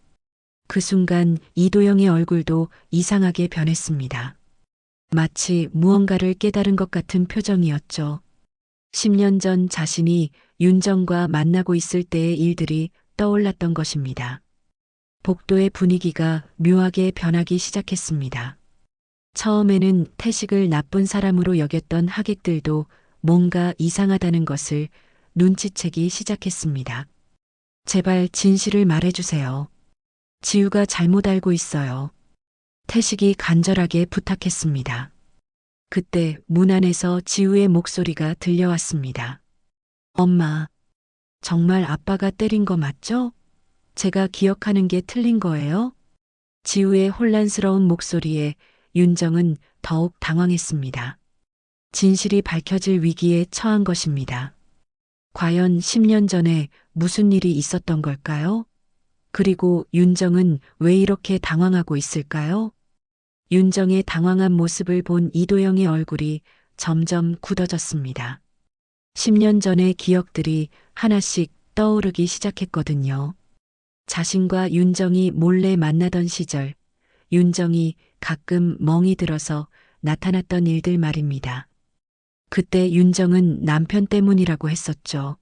그 순간 이도영의 얼굴도 이상하게 변했습니다. 마치 무언가를 깨달은 것 같은 표정이었죠. 10년 전 자신이 윤정과 만나고 있을 때의 일들이 떠올랐던 것입니다. 복도의 분위기가 묘하게 변하기 시작했습니다. 처음에는 태식을 나쁜 사람으로 여겼던 하객들도 뭔가 이상하다는 것을 눈치채기 시작했습니다. 제발 진실을 말해주세요. 지우가 잘못 알고 있어요. 태식이 간절하게 부탁했습니다. 그때 문 안에서 지우의 목소리가 들려왔습니다. 엄마, 정말 아빠가 때린 거 맞죠? 제가 기억하는 게 틀린 거예요? 지우의 혼란스러운 목소리에 윤정은 더욱 당황했습니다. 진실이 밝혀질 위기에 처한 것입니다. 과연 10년 전에 무슨 일이 있었던 걸까요? 그리고 윤정은 왜 이렇게 당황하고 있을까요? 윤정의 당황한 모습을 본 이도영의 얼굴이 점점 굳어졌습니다. 10년 전의 기억들이 하나씩 떠오르기 시작했거든요. 자신과 윤정이 몰래 만나던 시절, 윤정이 가끔 멍이 들어서 나타났던 일들 말입니다. 그때 윤정은 남편 때문이라고 했었죠.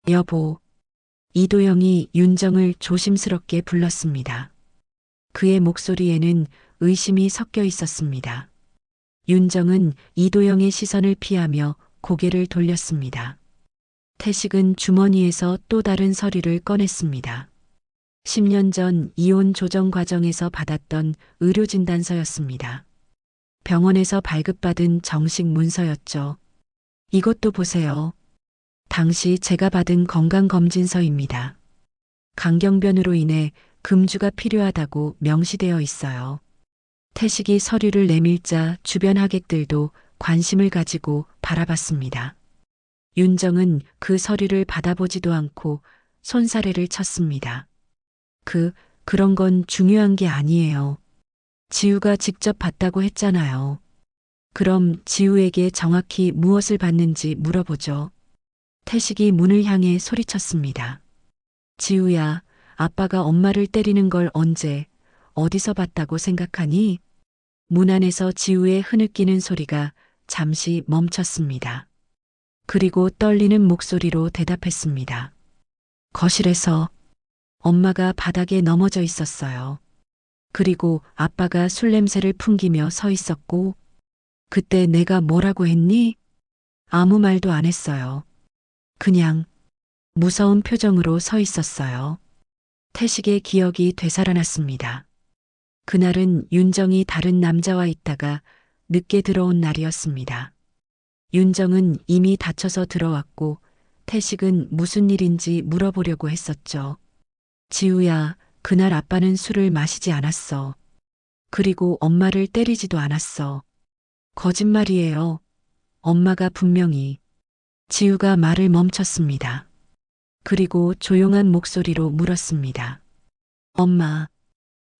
여보. 이도영이 윤정을 조심스럽게 불렀습니다. 그의 목소리에는 의심이 섞여 있었습니다. 윤정은 이도영의 시선을 피하며 고개를 돌렸습니다. 태식은 주머니에서 또 다른 서류를 꺼냈습니다. 10년 전 이혼 조정 과정에서 받았던 의료진단서였습니다. 병원에서 발급받은 정식 문서였죠. 이것도 보세요. 당시 제가 받은 건강검진서입니다. 강경변으로 인해 금주가 필요하다고 명시되어 있어요. 태식이 서류를 내밀자 주변 하객들도 관심을 가지고 바라봤습니다. 윤정은 그 서류를 받아보지도 않고 손사래를 쳤습니다. 그런 건 중요한 게 아니에요. 지우가 직접 받다고 했잖아요. 그럼 지우에게 정확히 무엇을 받는지 물어보죠. 태식이 문을 향해 소리쳤습니다. 지우야, 아빠가 엄마를 때리는 걸 언제, 어디서 봤다고 생각하니? 문 안에서 지우의 흐느끼는 소리가 잠시 멈췄습니다. 그리고 떨리는 목소리로 대답했습니다. 거실에서 엄마가 바닥에 넘어져 있었어요. 그리고 아빠가 술 냄새를 풍기며 서 있었고, 그때 내가 뭐라고 했니? 아무 말도 안 했어요. 그냥 무서운 표정으로 서 있었어요. 태식의 기억이 되살아났습니다. 그날은 윤정이 다른 남자와 있다가 늦게 들어온 날이었습니다. 윤정은 이미 다쳐서 들어왔고 태식은 무슨 일인지 물어보려고 했었죠. 지우야, 그날 아빠는 술을 마시지 않았어. 그리고 엄마를 때리지도 않았어. 거짓말이에요. 엄마가 분명히. 지우가 말을 멈췄습니다. 그리고 조용한 목소리로 물었습니다. 엄마,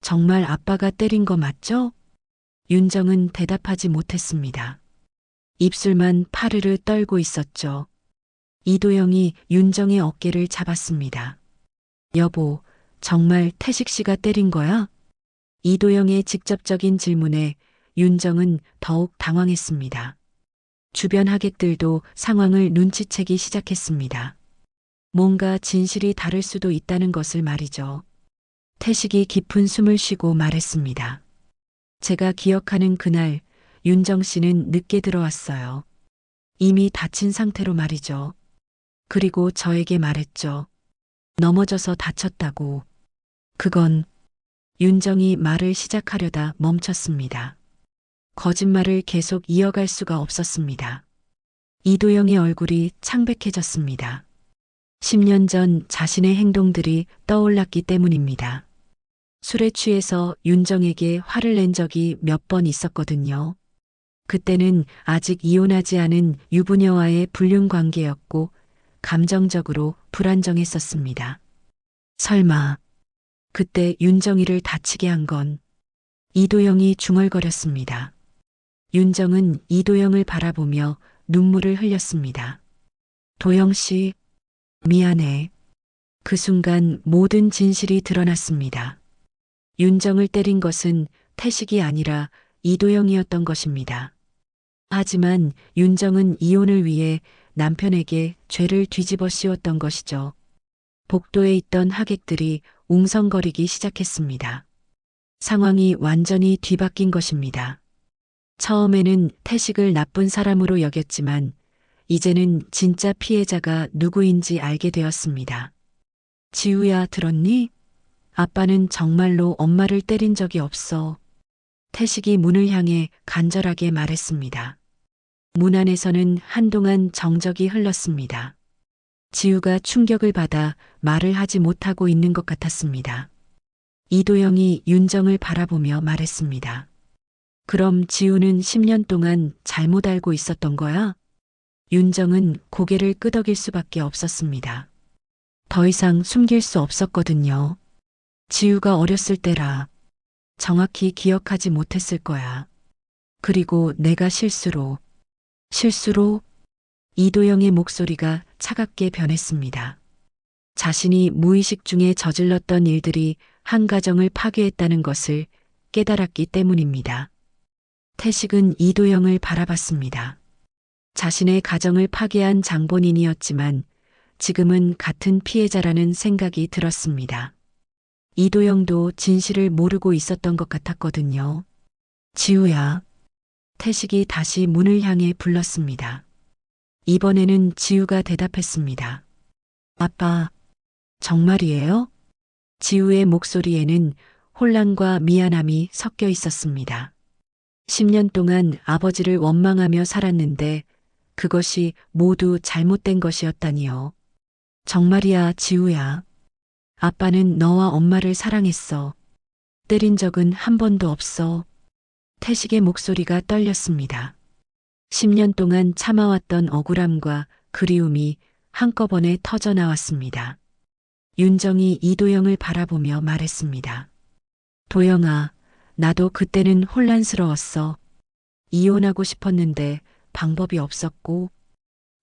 정말 아빠가 때린 거 맞죠? 윤정은 대답하지 못했습니다. 입술만 파르르 떨고 있었죠. 이도영이 윤정의 어깨를 잡았습니다. 여보, 정말 태식 씨가 때린 거야? 이도영의 직접적인 질문에 윤정은 더욱 당황했습니다. 주변 하객들도 상황을 눈치채기 시작했습니다. 뭔가 진실이 다를 수도 있다는 것을 말이죠. 태식이 깊은 숨을 쉬고 말했습니다. 제가 기억하는 그날 윤정 씨는 늦게 들어왔어요. 이미 다친 상태로 말이죠. 그리고 저에게 말했죠. 넘어져서 다쳤다고. 그건 윤정이 말을 시작하려다 멈췄습니다. 거짓말을 계속 이어갈 수가 없었습니다. 이도영의 얼굴이 창백해졌습니다. 10년 전 자신의 행동들이 떠올랐기 때문입니다. 술에 취해서 윤정에게 화를 낸 적이 몇 번 있었거든요. 그때는 아직 이혼하지 않은 유부녀와의 불륜 관계였고 감정적으로 불안정했었습니다. 설마 그때 윤정이를 다치게 한 건 이도영이 중얼거렸습니다. 윤정은 이도영을 바라보며 눈물을 흘렸습니다. 도영 씨, 미안해. 그 순간 모든 진실이 드러났습니다. 윤정을 때린 것은 태식이 아니라 이도영이었던 것입니다. 하지만 윤정은 이혼을 위해 남편에게 죄를 뒤집어 씌웠던 것이죠. 복도에 있던 하객들이 웅성거리기 시작했습니다. 상황이 완전히 뒤바뀐 것입니다. 처음에는 태식을 나쁜 사람으로 여겼지만 이제는 진짜 피해자가 누구인지 알게 되었습니다. 지우야, 들었니? 아빠는 정말로 엄마를 때린 적이 없어. 태식이 문을 향해 간절하게 말했습니다. 문 안에서는 한동안 정적이 흘렀습니다. 지우가 충격을 받아 말을 하지 못하고 있는 것 같았습니다. 이도영이 윤정을 바라보며 말했습니다. 그럼 지우는 10년 동안 잘못 알고 있었던 거야? 윤정은 고개를 끄덕일 수밖에 없었습니다. 더 이상 숨길 수 없었거든요. 지우가 어렸을 때라 정확히 기억하지 못했을 거야. 그리고 내가 실수로 이도영의 목소리가 차갑게 변했습니다. 자신이 무의식 중에 저질렀던 일들이 한 가정을 파괴했다는 것을 깨달았기 때문입니다. 태식은 이도영을 바라봤습니다. 자신의 가정을 파괴한 장본인이었지만 지금은 같은 피해자라는 생각이 들었습니다. 이도영도 진실을 모르고 있었던 것 같았거든요. 지우야. 태식이 다시 문을 향해 불렀습니다. 이번에는 지우가 대답했습니다. 아빠, 정말이에요? 지우의 목소리에는 혼란과 미안함이 섞여 있었습니다. 10년 동안 아버지를 원망하며 살았는데 그것이 모두 잘못된 것이었다니요. 정말이야, 지우야. 아빠는 너와 엄마를 사랑했어. 때린 적은 한 번도 없어. 태식의 목소리가 떨렸습니다. 10년 동안 참아왔던 억울함과 그리움이 한꺼번에 터져 나왔습니다. 윤정이 이도영을 바라보며 말했습니다. 도영아, 나도 그때는 혼란스러웠어. 이혼하고 싶었는데 방법이 없었고,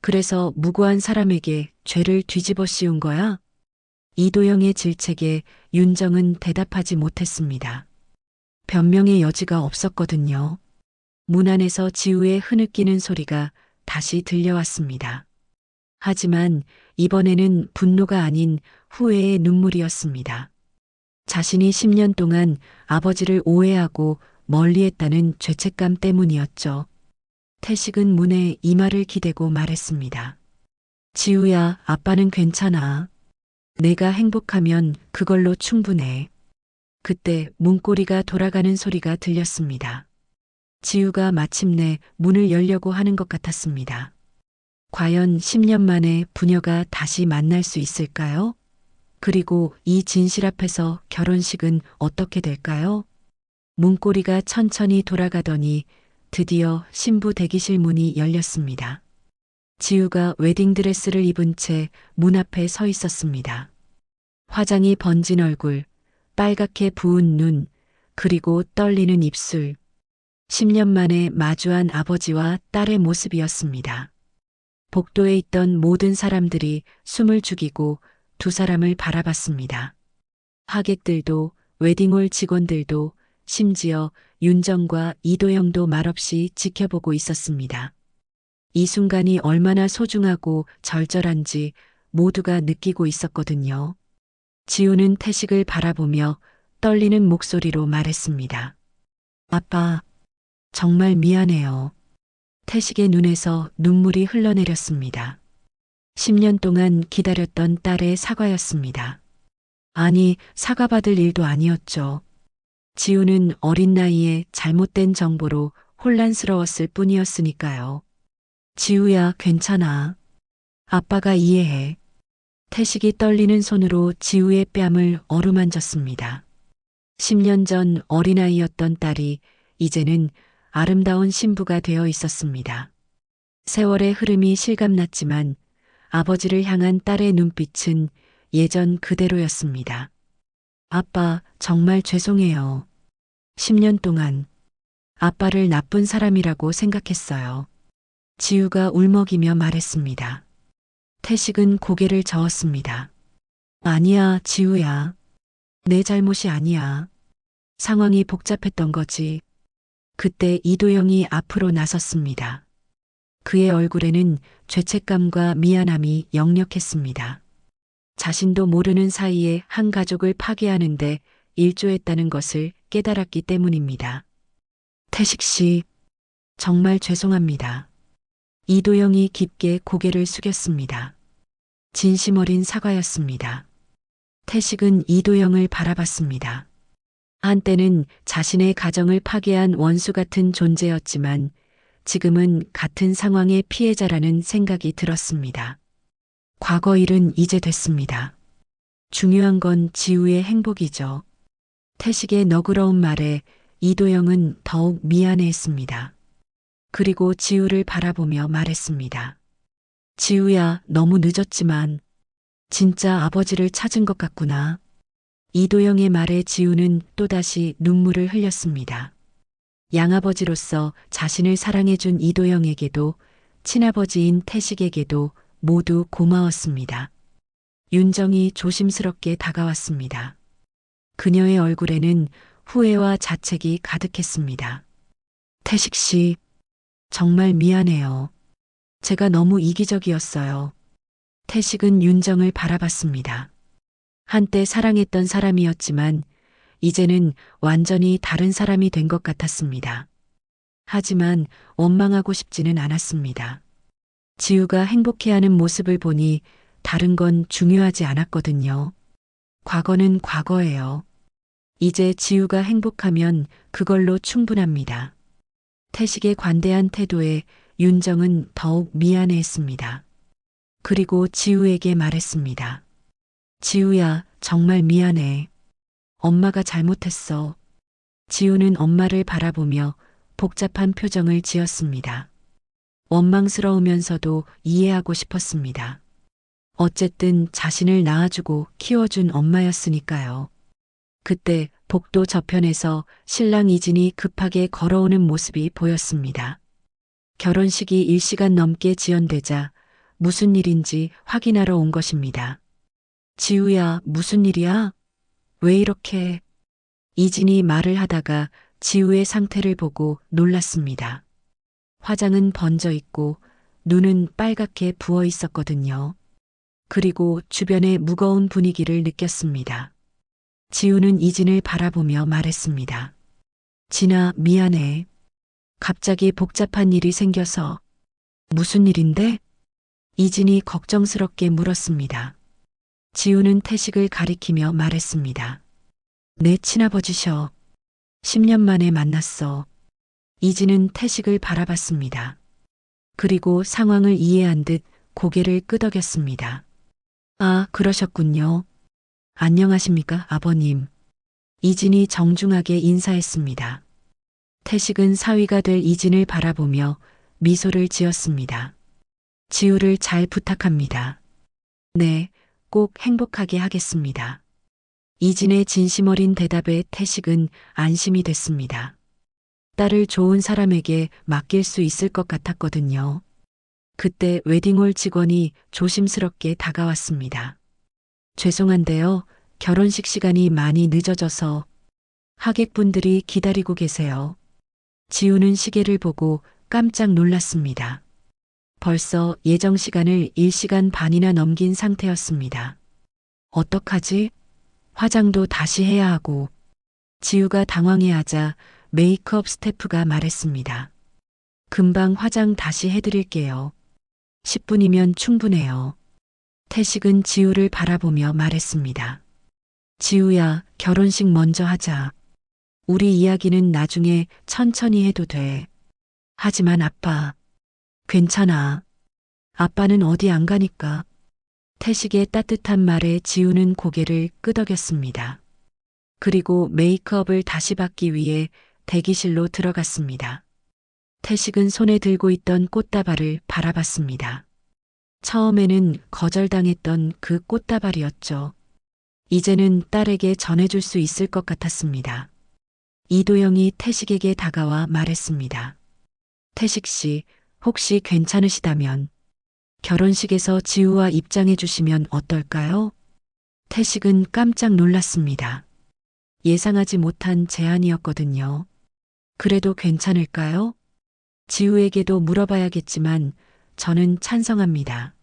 그래서 무고한 사람에게 죄를 뒤집어 씌운 거야? 이도영의 질책에 윤정은 대답하지 못했습니다. 변명의 여지가 없었거든요. 문 안에서 지우의 흐느끼는 소리가 다시 들려왔습니다. 하지만 이번에는 분노가 아닌 후회의 눈물이었습니다. 자신이 10년 동안 아버지를 오해하고 멀리했다는 죄책감 때문이었죠. 태식은 문에 이마를 기대고 말했습니다. 지우야, 아빠는 괜찮아. 내가 행복하면 그걸로 충분해. 그때 문고리가 돌아가는 소리가 들렸습니다. 지우가 마침내 문을 열려고 하는 것 같았습니다. 과연 10년 만에 부녀가 다시 만날 수 있을까요? 그리고 이 진실 앞에서 결혼식은 어떻게 될까요? 문고리가 천천히 돌아가더니 드디어 신부 대기실 문이 열렸습니다. 지우가 웨딩드레스를 입은 채 문 앞에 서 있었습니다. 화장이 번진 얼굴, 빨갛게 부은 눈, 그리고 떨리는 입술. 10년 만에 마주한 아버지와 딸의 모습이었습니다. 복도에 있던 모든 사람들이 숨을 죽이고 두 사람을 바라봤습니다. 하객들도, 웨딩홀 직원들도, 심지어 윤정과 이도영도 말없이 지켜보고 있었습니다. 이 순간이 얼마나 소중하고 절절한지 모두가 느끼고 있었거든요. 지우는 태식을 바라보며 떨리는 목소리로 말했습니다. 아빠, 정말 미안해요. 태식의 눈에서 눈물이 흘러내렸습니다. 10년 동안 기다렸던 딸의 사과였습니다. 아니, 사과받을 일도 아니었죠. 지우는 어린 나이에 잘못된 정보로 혼란스러웠을 뿐이었으니까요. 지우야, 괜찮아. 아빠가 이해해. 태식이 떨리는 손으로 지우의 뺨을 어루만졌습니다. 10년 전 어린아이였던 딸이 이제는 아름다운 신부가 되어 있었습니다. 세월의 흐름이 실감났지만 아버지를 향한 딸의 눈빛은 예전 그대로였습니다. 아빠, 정말 죄송해요. 10년 동안 아빠를 나쁜 사람이라고 생각했어요. 지우가 울먹이며 말했습니다. 태식은 고개를 저었습니다. 아니야, 지우야. 내 잘못이 아니야. 상황이 복잡했던 거지. 그때 이도영이 앞으로 나섰습니다. 그의 얼굴에는 죄책감과 미안함이 역력했습니다. 자신도 모르는 사이에 한 가족을 파괴하는데 일조했다는 것을 깨달았기 때문입니다. 태식 씨, 정말 죄송합니다. 이도영이 깊게 고개를 숙였습니다. 진심 어린 사과였습니다. 태식은 이도영을 바라봤습니다. 한때는 자신의 가정을 파괴한 원수 같은 존재였지만 지금은 같은 상황의 피해자라는 생각이 들었습니다. 과거 일은 이제 됐습니다. 중요한 건 지우의 행복이죠. 태식의 너그러운 말에 이도영은 더욱 미안해했습니다. 그리고 지우를 바라보며 말했습니다. 지우야, 너무 늦었지만 진짜 아버지를 찾은 것 같구나. 이도영의 말에 지우는 또다시 눈물을 흘렸습니다. 양아버지로서 자신을 사랑해준 이도영에게도 친아버지인 태식에게도 모두 고마웠습니다. 윤정이 조심스럽게 다가왔습니다. 그녀의 얼굴에는 후회와 자책이 가득했습니다. 태식 씨, 정말 미안해요. 제가 너무 이기적이었어요. 태식은 윤정을 바라봤습니다. 한때 사랑했던 사람이었지만 이제는 완전히 다른 사람이 된 것 같았습니다. 하지만 원망하고 싶지는 않았습니다. 지우가 행복해하는 모습을 보니 다른 건 중요하지 않았거든요. 과거는 과거예요. 이제 지우가 행복하면 그걸로 충분합니다. 태식의 관대한 태도에 윤정은 더욱 미안해했습니다. 그리고 지우에게 말했습니다. 지우야, 정말 미안해. 엄마가 잘못했어. 지우는 엄마를 바라보며 복잡한 표정을 지었습니다. 원망스러우면서도 이해하고 싶었습니다. 어쨌든 자신을 낳아주고 키워준 엄마였으니까요. 그때 복도 저편에서 신랑 이진이 급하게 걸어오는 모습이 보였습니다. 결혼식이 일시간 넘게 지연되자 무슨 일인지 확인하러 온 것입니다. 지우야, 무슨 일이야? 왜 이렇게? 이진이 말을 하다가 지우의 상태를 보고 놀랐습니다. 화장은 번져 있고 눈은 빨갛게 부어 있었거든요. 그리고 주변의 무거운 분위기를 느꼈습니다. 지우는 이진을 바라보며 말했습니다. 진아, 미안해. 갑자기 복잡한 일이 생겨서. 무슨 일인데? 이진이 걱정스럽게 물었습니다. 지우는 태식을 가리키며 말했습니다. 내 친아버지셔. 10년 만에 만났어. 이진은 태식을 바라봤습니다. 그리고 상황을 이해한 듯 고개를 끄덕였습니다. 아, 그러셨군요. 안녕하십니까, 아버님. 이진이 정중하게 인사했습니다. 태식은 사위가 될 이진을 바라보며 미소를 지었습니다. 지우를 잘 부탁합니다. 네, 꼭 행복하게 하겠습니다. 이진의 진심 어린 대답에 태식은 안심이 됐습니다. 딸을 좋은 사람에게 맡길 수 있을 것 같았거든요. 그때 웨딩홀 직원이 조심스럽게 다가왔습니다. 죄송한데요. 결혼식 시간이 많이 늦어져서 하객분들이 기다리고 계세요. 지우는 시계를 보고 깜짝 놀랐습니다. 벌써 예정 시간을 1시간 반이나 넘긴 상태였습니다. 어떡하지? 화장도 다시 해야 하고. 지우가 당황해하자 메이크업 스태프가 말했습니다. 금방 화장 다시 해드릴게요. 10분이면 충분해요. 태식은 지우를 바라보며 말했습니다. 지우야, 결혼식 먼저 하자. 우리 이야기는 나중에 천천히 해도 돼. 하지만 아빠, 괜찮아. 아빠는 어디 안 가니까. 태식의 따뜻한 말에 지우는 고개를 끄덕였습니다. 그리고 메이크업을 다시 받기 위해 대기실로 들어갔습니다. 태식은 손에 들고 있던 꽃다발을 바라봤습니다. 처음에는 거절당했던 그 꽃다발이었죠. 이제는 딸에게 전해줄 수 있을 것 같았습니다. 이도영이 태식에게 다가와 말했습니다. 태식 씨, 혹시 괜찮으시다면 결혼식에서 지우와 입장해 주시면 어떨까요? 태식은 깜짝 놀랐습니다. 예상하지 못한 제안이었거든요. 그래도 괜찮을까요? 지우에게도 물어봐야겠지만 저는 찬성합니다.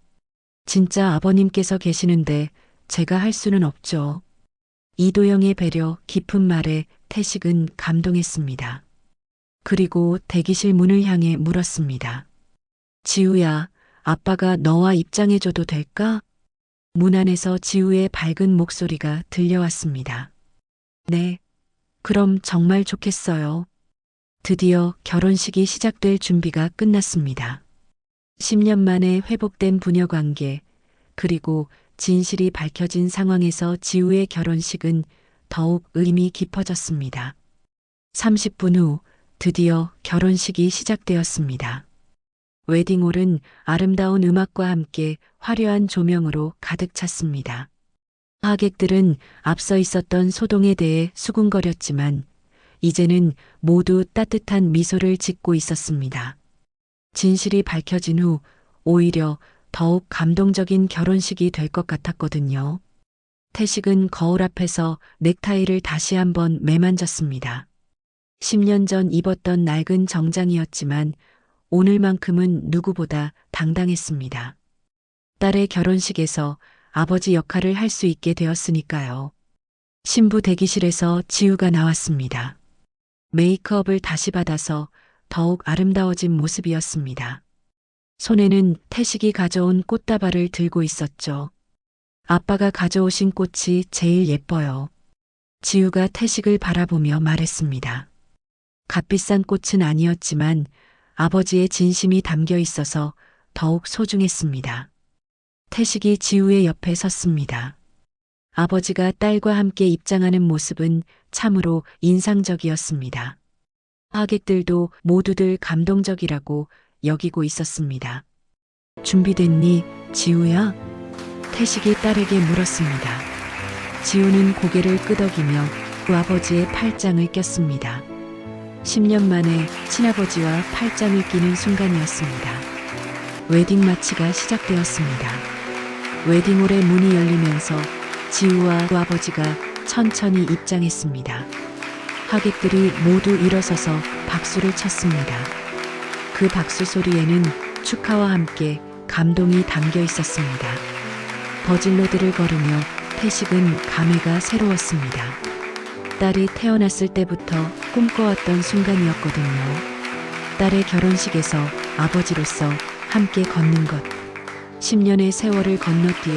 진짜 아버님께서 계시는데 제가 할 수는 없죠. 이도영의 배려 깊은 말에 태식은 감동했습니다. 그리고 대기실 문을 향해 물었습니다. 지우야, 아빠가 너와 입장해줘도 될까? 문 안에서 지우의 밝은 목소리가 들려왔습니다. 네, 그럼 정말 좋겠어요. 드디어 결혼식이 시작될 준비가 끝났습니다. 10년 만에 회복된 부녀관계, 그리고 진실이 밝혀진 상황에서 지우의 결혼식은 더욱 의미 깊어졌습니다. 30분 후 드디어 결혼식이 시작되었습니다. 웨딩홀은 아름다운 음악과 함께 화려한 조명으로 가득 찼습니다. 하객들은 앞서 있었던 소동에 대해 수군거렸지만 이제는 모두 따뜻한 미소를 짓고 있었습니다. 진실이 밝혀진 후 오히려 더욱 감동적인 결혼식이 될 것 같았거든요. 태식은 거울 앞에서 넥타이를 다시 한번 매만졌습니다. 10년 전 입었던 낡은 정장이었지만 오늘만큼은 누구보다 당당했습니다. 딸의 결혼식에서 아버지 역할을 할 수 있게 되었으니까요. 신부 대기실에서 지우가 나왔습니다. 메이크업을 다시 받아서 더욱 아름다워진 모습이었습니다. 손에는 태식이 가져온 꽃다발을 들고 있었죠. 아빠가 가져오신 꽃이 제일 예뻐요. 지우가 태식을 바라보며 말했습니다. 값비싼 꽃은 아니었지만 아버지의 진심이 담겨 있어서 더욱 소중했습니다. 태식이 지우의 옆에 섰습니다. 아버지가 딸과 함께 입장하는 모습은 참으로 인상적이었습니다. 하객들도 모두들 감동적이라고 여기고 있었습니다. 준비됐니, 지우야? 태식이 딸에게 물었습니다. 지우는 고개를 끄덕이며 그 아버지의 팔짱을 꼈습니다. 10년 만에 친아버지와 팔짱을 끼는 순간이었습니다. 웨딩 마치가 시작되었습니다. 웨딩홀의 문이 열리면서 지우와 그 아버지가 천천히 입장했습니다. 하객들이 모두 일어서서 박수를 쳤습니다. 그 박수 소리에는 축하와 함께 감동이 담겨 있었습니다. 버질로드를 걸으며 태식은 감회가 새로웠습니다. 딸이 태어났을 때부터 꿈꿔왔던 순간이었거든요. 딸의 결혼식에서 아버지로서 함께 걷는 것. 10년의 세월을 건너뛰어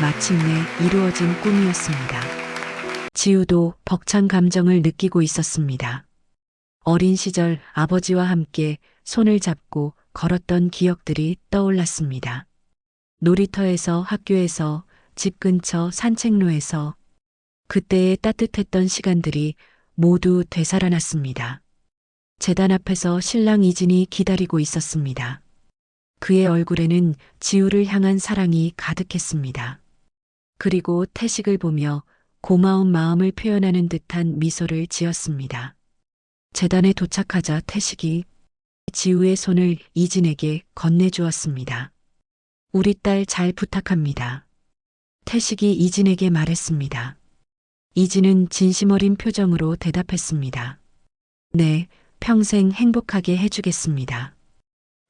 마침내 이루어진 꿈이었습니다. 지우도 벅찬 감정을 느끼고 있었습니다. 어린 시절 아버지와 함께 손을 잡고 걸었던 기억들이 떠올랐습니다. 놀이터에서, 학교에서, 집 근처 산책로에서 그때의 따뜻했던 시간들이 모두 되살아났습니다. 제단 앞에서 신랑 이진이 기다리고 있었습니다. 그의 얼굴에는 지우를 향한 사랑이 가득했습니다. 그리고 태식을 보며 고마운 마음을 표현하는 듯한 미소를 지었습니다. 제단에 도착하자 태식이 지우의 손을 이진에게 건네주었습니다. 우리 딸 잘 부탁합니다. 태식이 이진에게 말했습니다. 이진은 진심 어린 표정으로 대답했습니다. 네, 평생 행복하게 해주겠습니다.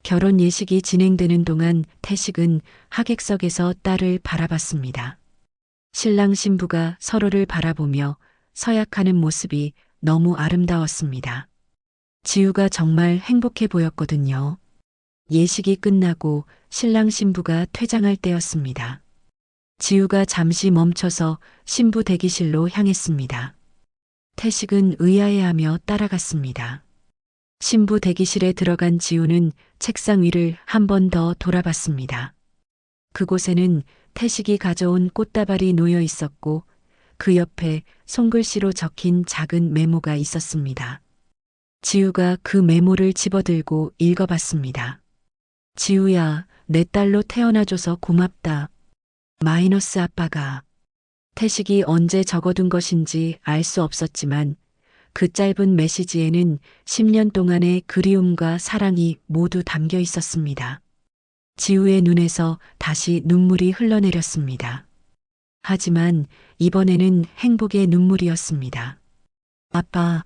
결혼 예식이 진행되는 동안 태식은 하객석에서 딸을 바라봤습니다. 신랑 신부가 서로를 바라보며 서약하는 모습이 너무 아름다웠습니다. 지우가 정말 행복해 보였거든요. 예식이 끝나고 신랑 신부가 퇴장할 때였습니다. 지우가 잠시 멈춰서 신부 대기실로 향했습니다. 태식은 의아해하며 따라갔습니다. 신부 대기실에 들어간 지우는 책상 위를 한 번 더 돌아봤습니다. 그곳에는 태식이 가져온 꽃다발이 놓여 있었고 그 옆에 손글씨로 적힌 작은 메모가 있었습니다. 지우가 그 메모를 집어들고 읽어봤습니다. 지우야, 내 딸로 태어나줘서 고맙다. 마이너스 아빠가. 태식이 언제 적어둔 것인지 알 수 없었지만 그 짧은 메시지에는 10년 동안의 그리움과 사랑이 모두 담겨 있었습니다. 지우의 눈에서 다시 눈물이 흘러내렸습니다. 하지만 이번에는 행복의 눈물이었습니다. 아빠.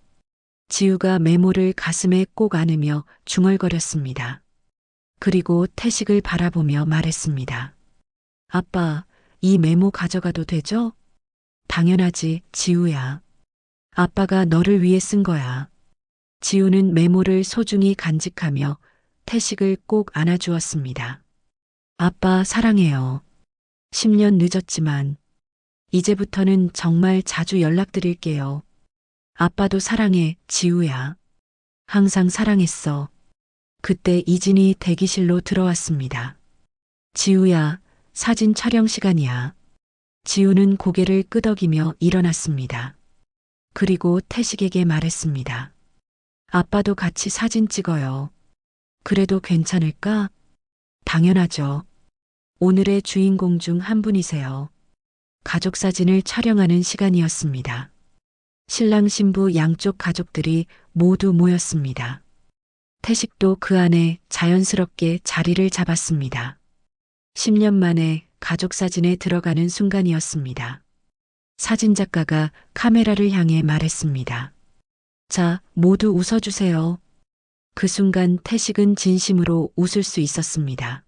지우가 메모를 가슴에 꼭 안으며 중얼거렸습니다. 그리고 태식을 바라보며 말했습니다. 아빠, 이 메모 가져가도 되죠? 당연하지, 지우야. 아빠가 너를 위해 쓴 거야. 지우는 메모를 소중히 간직하며 태식을 꼭 안아주었습니다. 아빠 사랑해요. 10년 늦었지만 이제부터는 정말 자주 연락드릴게요. 아빠도 사랑해, 지우야. 항상 사랑했어. 그때 이진이 대기실로 들어왔습니다. 지우야, 사진 촬영 시간이야. 지우는 고개를 끄덕이며 일어났습니다. 그리고 태식에게 말했습니다. 아빠도 같이 사진 찍어요. 그래도 괜찮을까? 당연하죠. 오늘의 주인공 중 한 분이세요. 가족 사진을 촬영하는 시간이었습니다. 신랑 신부 양쪽 가족들이 모두 모였습니다. 태식도 그 안에 자연스럽게 자리를 잡았습니다. 10년 만에 가족 사진에 들어가는 순간이었습니다. 사진작가가 카메라를 향해 말했습니다. 자, 모두 웃어주세요. 그 순간 태식은 진심으로 웃을 수 있었습니다.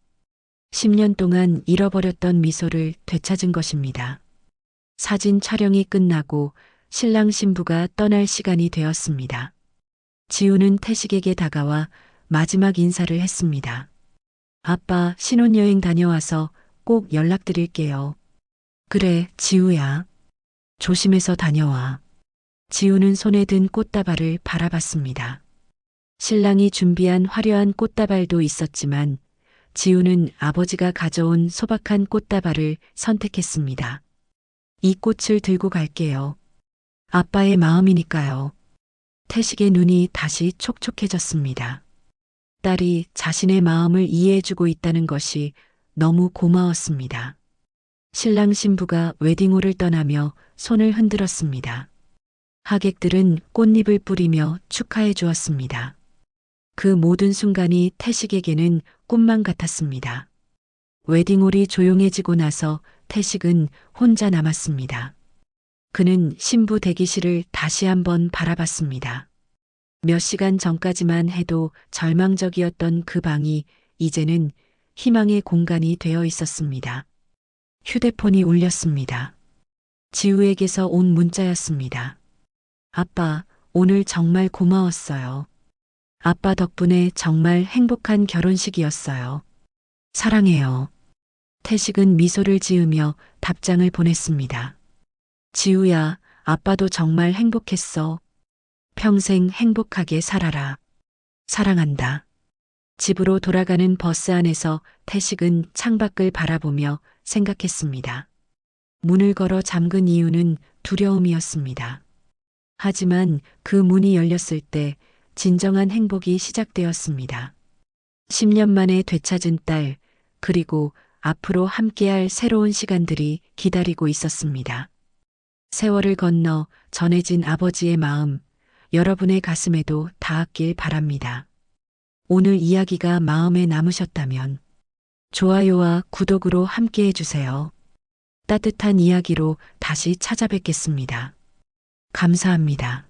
10년 동안 잃어버렸던 미소를 되찾은 것입니다. 사진 촬영이 끝나고 신랑 신부가 떠날 시간이 되었습니다. 지우는 태식에게 다가와 마지막 인사를 했습니다. 아빠, 신혼여행 다녀와서 꼭 연락드릴게요. 그래, 지우야. 조심해서 다녀와. 지우는 손에 든 꽃다발을 바라봤습니다. 신랑이 준비한 화려한 꽃다발도 있었지만 지우는 아버지가 가져온 소박한 꽃다발을 선택했습니다. 이 꽃을 들고 갈게요. 아빠의 마음이니까요. 태식의 눈이 다시 촉촉해졌습니다. 딸이 자신의 마음을 이해해주고 있다는 것이 너무 고마웠습니다. 신랑 신부가 웨딩홀을 떠나며 손을 흔들었습니다. 하객들은 꽃잎을 뿌리며 축하해 주었습니다. 그 모든 순간이 태식에게는 꿈만 같았습니다. 웨딩홀이 조용해지고 나서 태식은 혼자 남았습니다. 그는 신부 대기실을 다시 한번 바라봤습니다. 몇 시간 전까지만 해도 절망적이었던 그 방이 이제는 희망의 공간이 되어 있었습니다. 휴대폰이 울렸습니다. 지우에게서 온 문자였습니다. 아빠, 오늘 정말 고마웠어요. 아빠 덕분에 정말 행복한 결혼식이었어요. 사랑해요. 태식은 미소를 지으며 답장을 보냈습니다. 지우야, 아빠도 정말 행복했어. 평생 행복하게 살아라. 사랑한다. 집으로 돌아가는 버스 안에서 태식은 창밖을 바라보며 생각했습니다. 문을 걸어 잠근 이유는 두려움이었습니다. 하지만 그 문이 열렸을 때 진정한 행복이 시작되었습니다. 10년 만에 되찾은 딸, 그리고 앞으로 함께할 새로운 시간들이 기다리고 있었습니다. 세월을 건너 전해진 아버지의 마음, 여러분의 가슴에도 닿았길 바랍니다. 오늘 이야기가 마음에 남으셨다면 좋아요와 구독으로 함께해 주세요. 따뜻한 이야기로 다시 찾아뵙겠습니다. 감사합니다.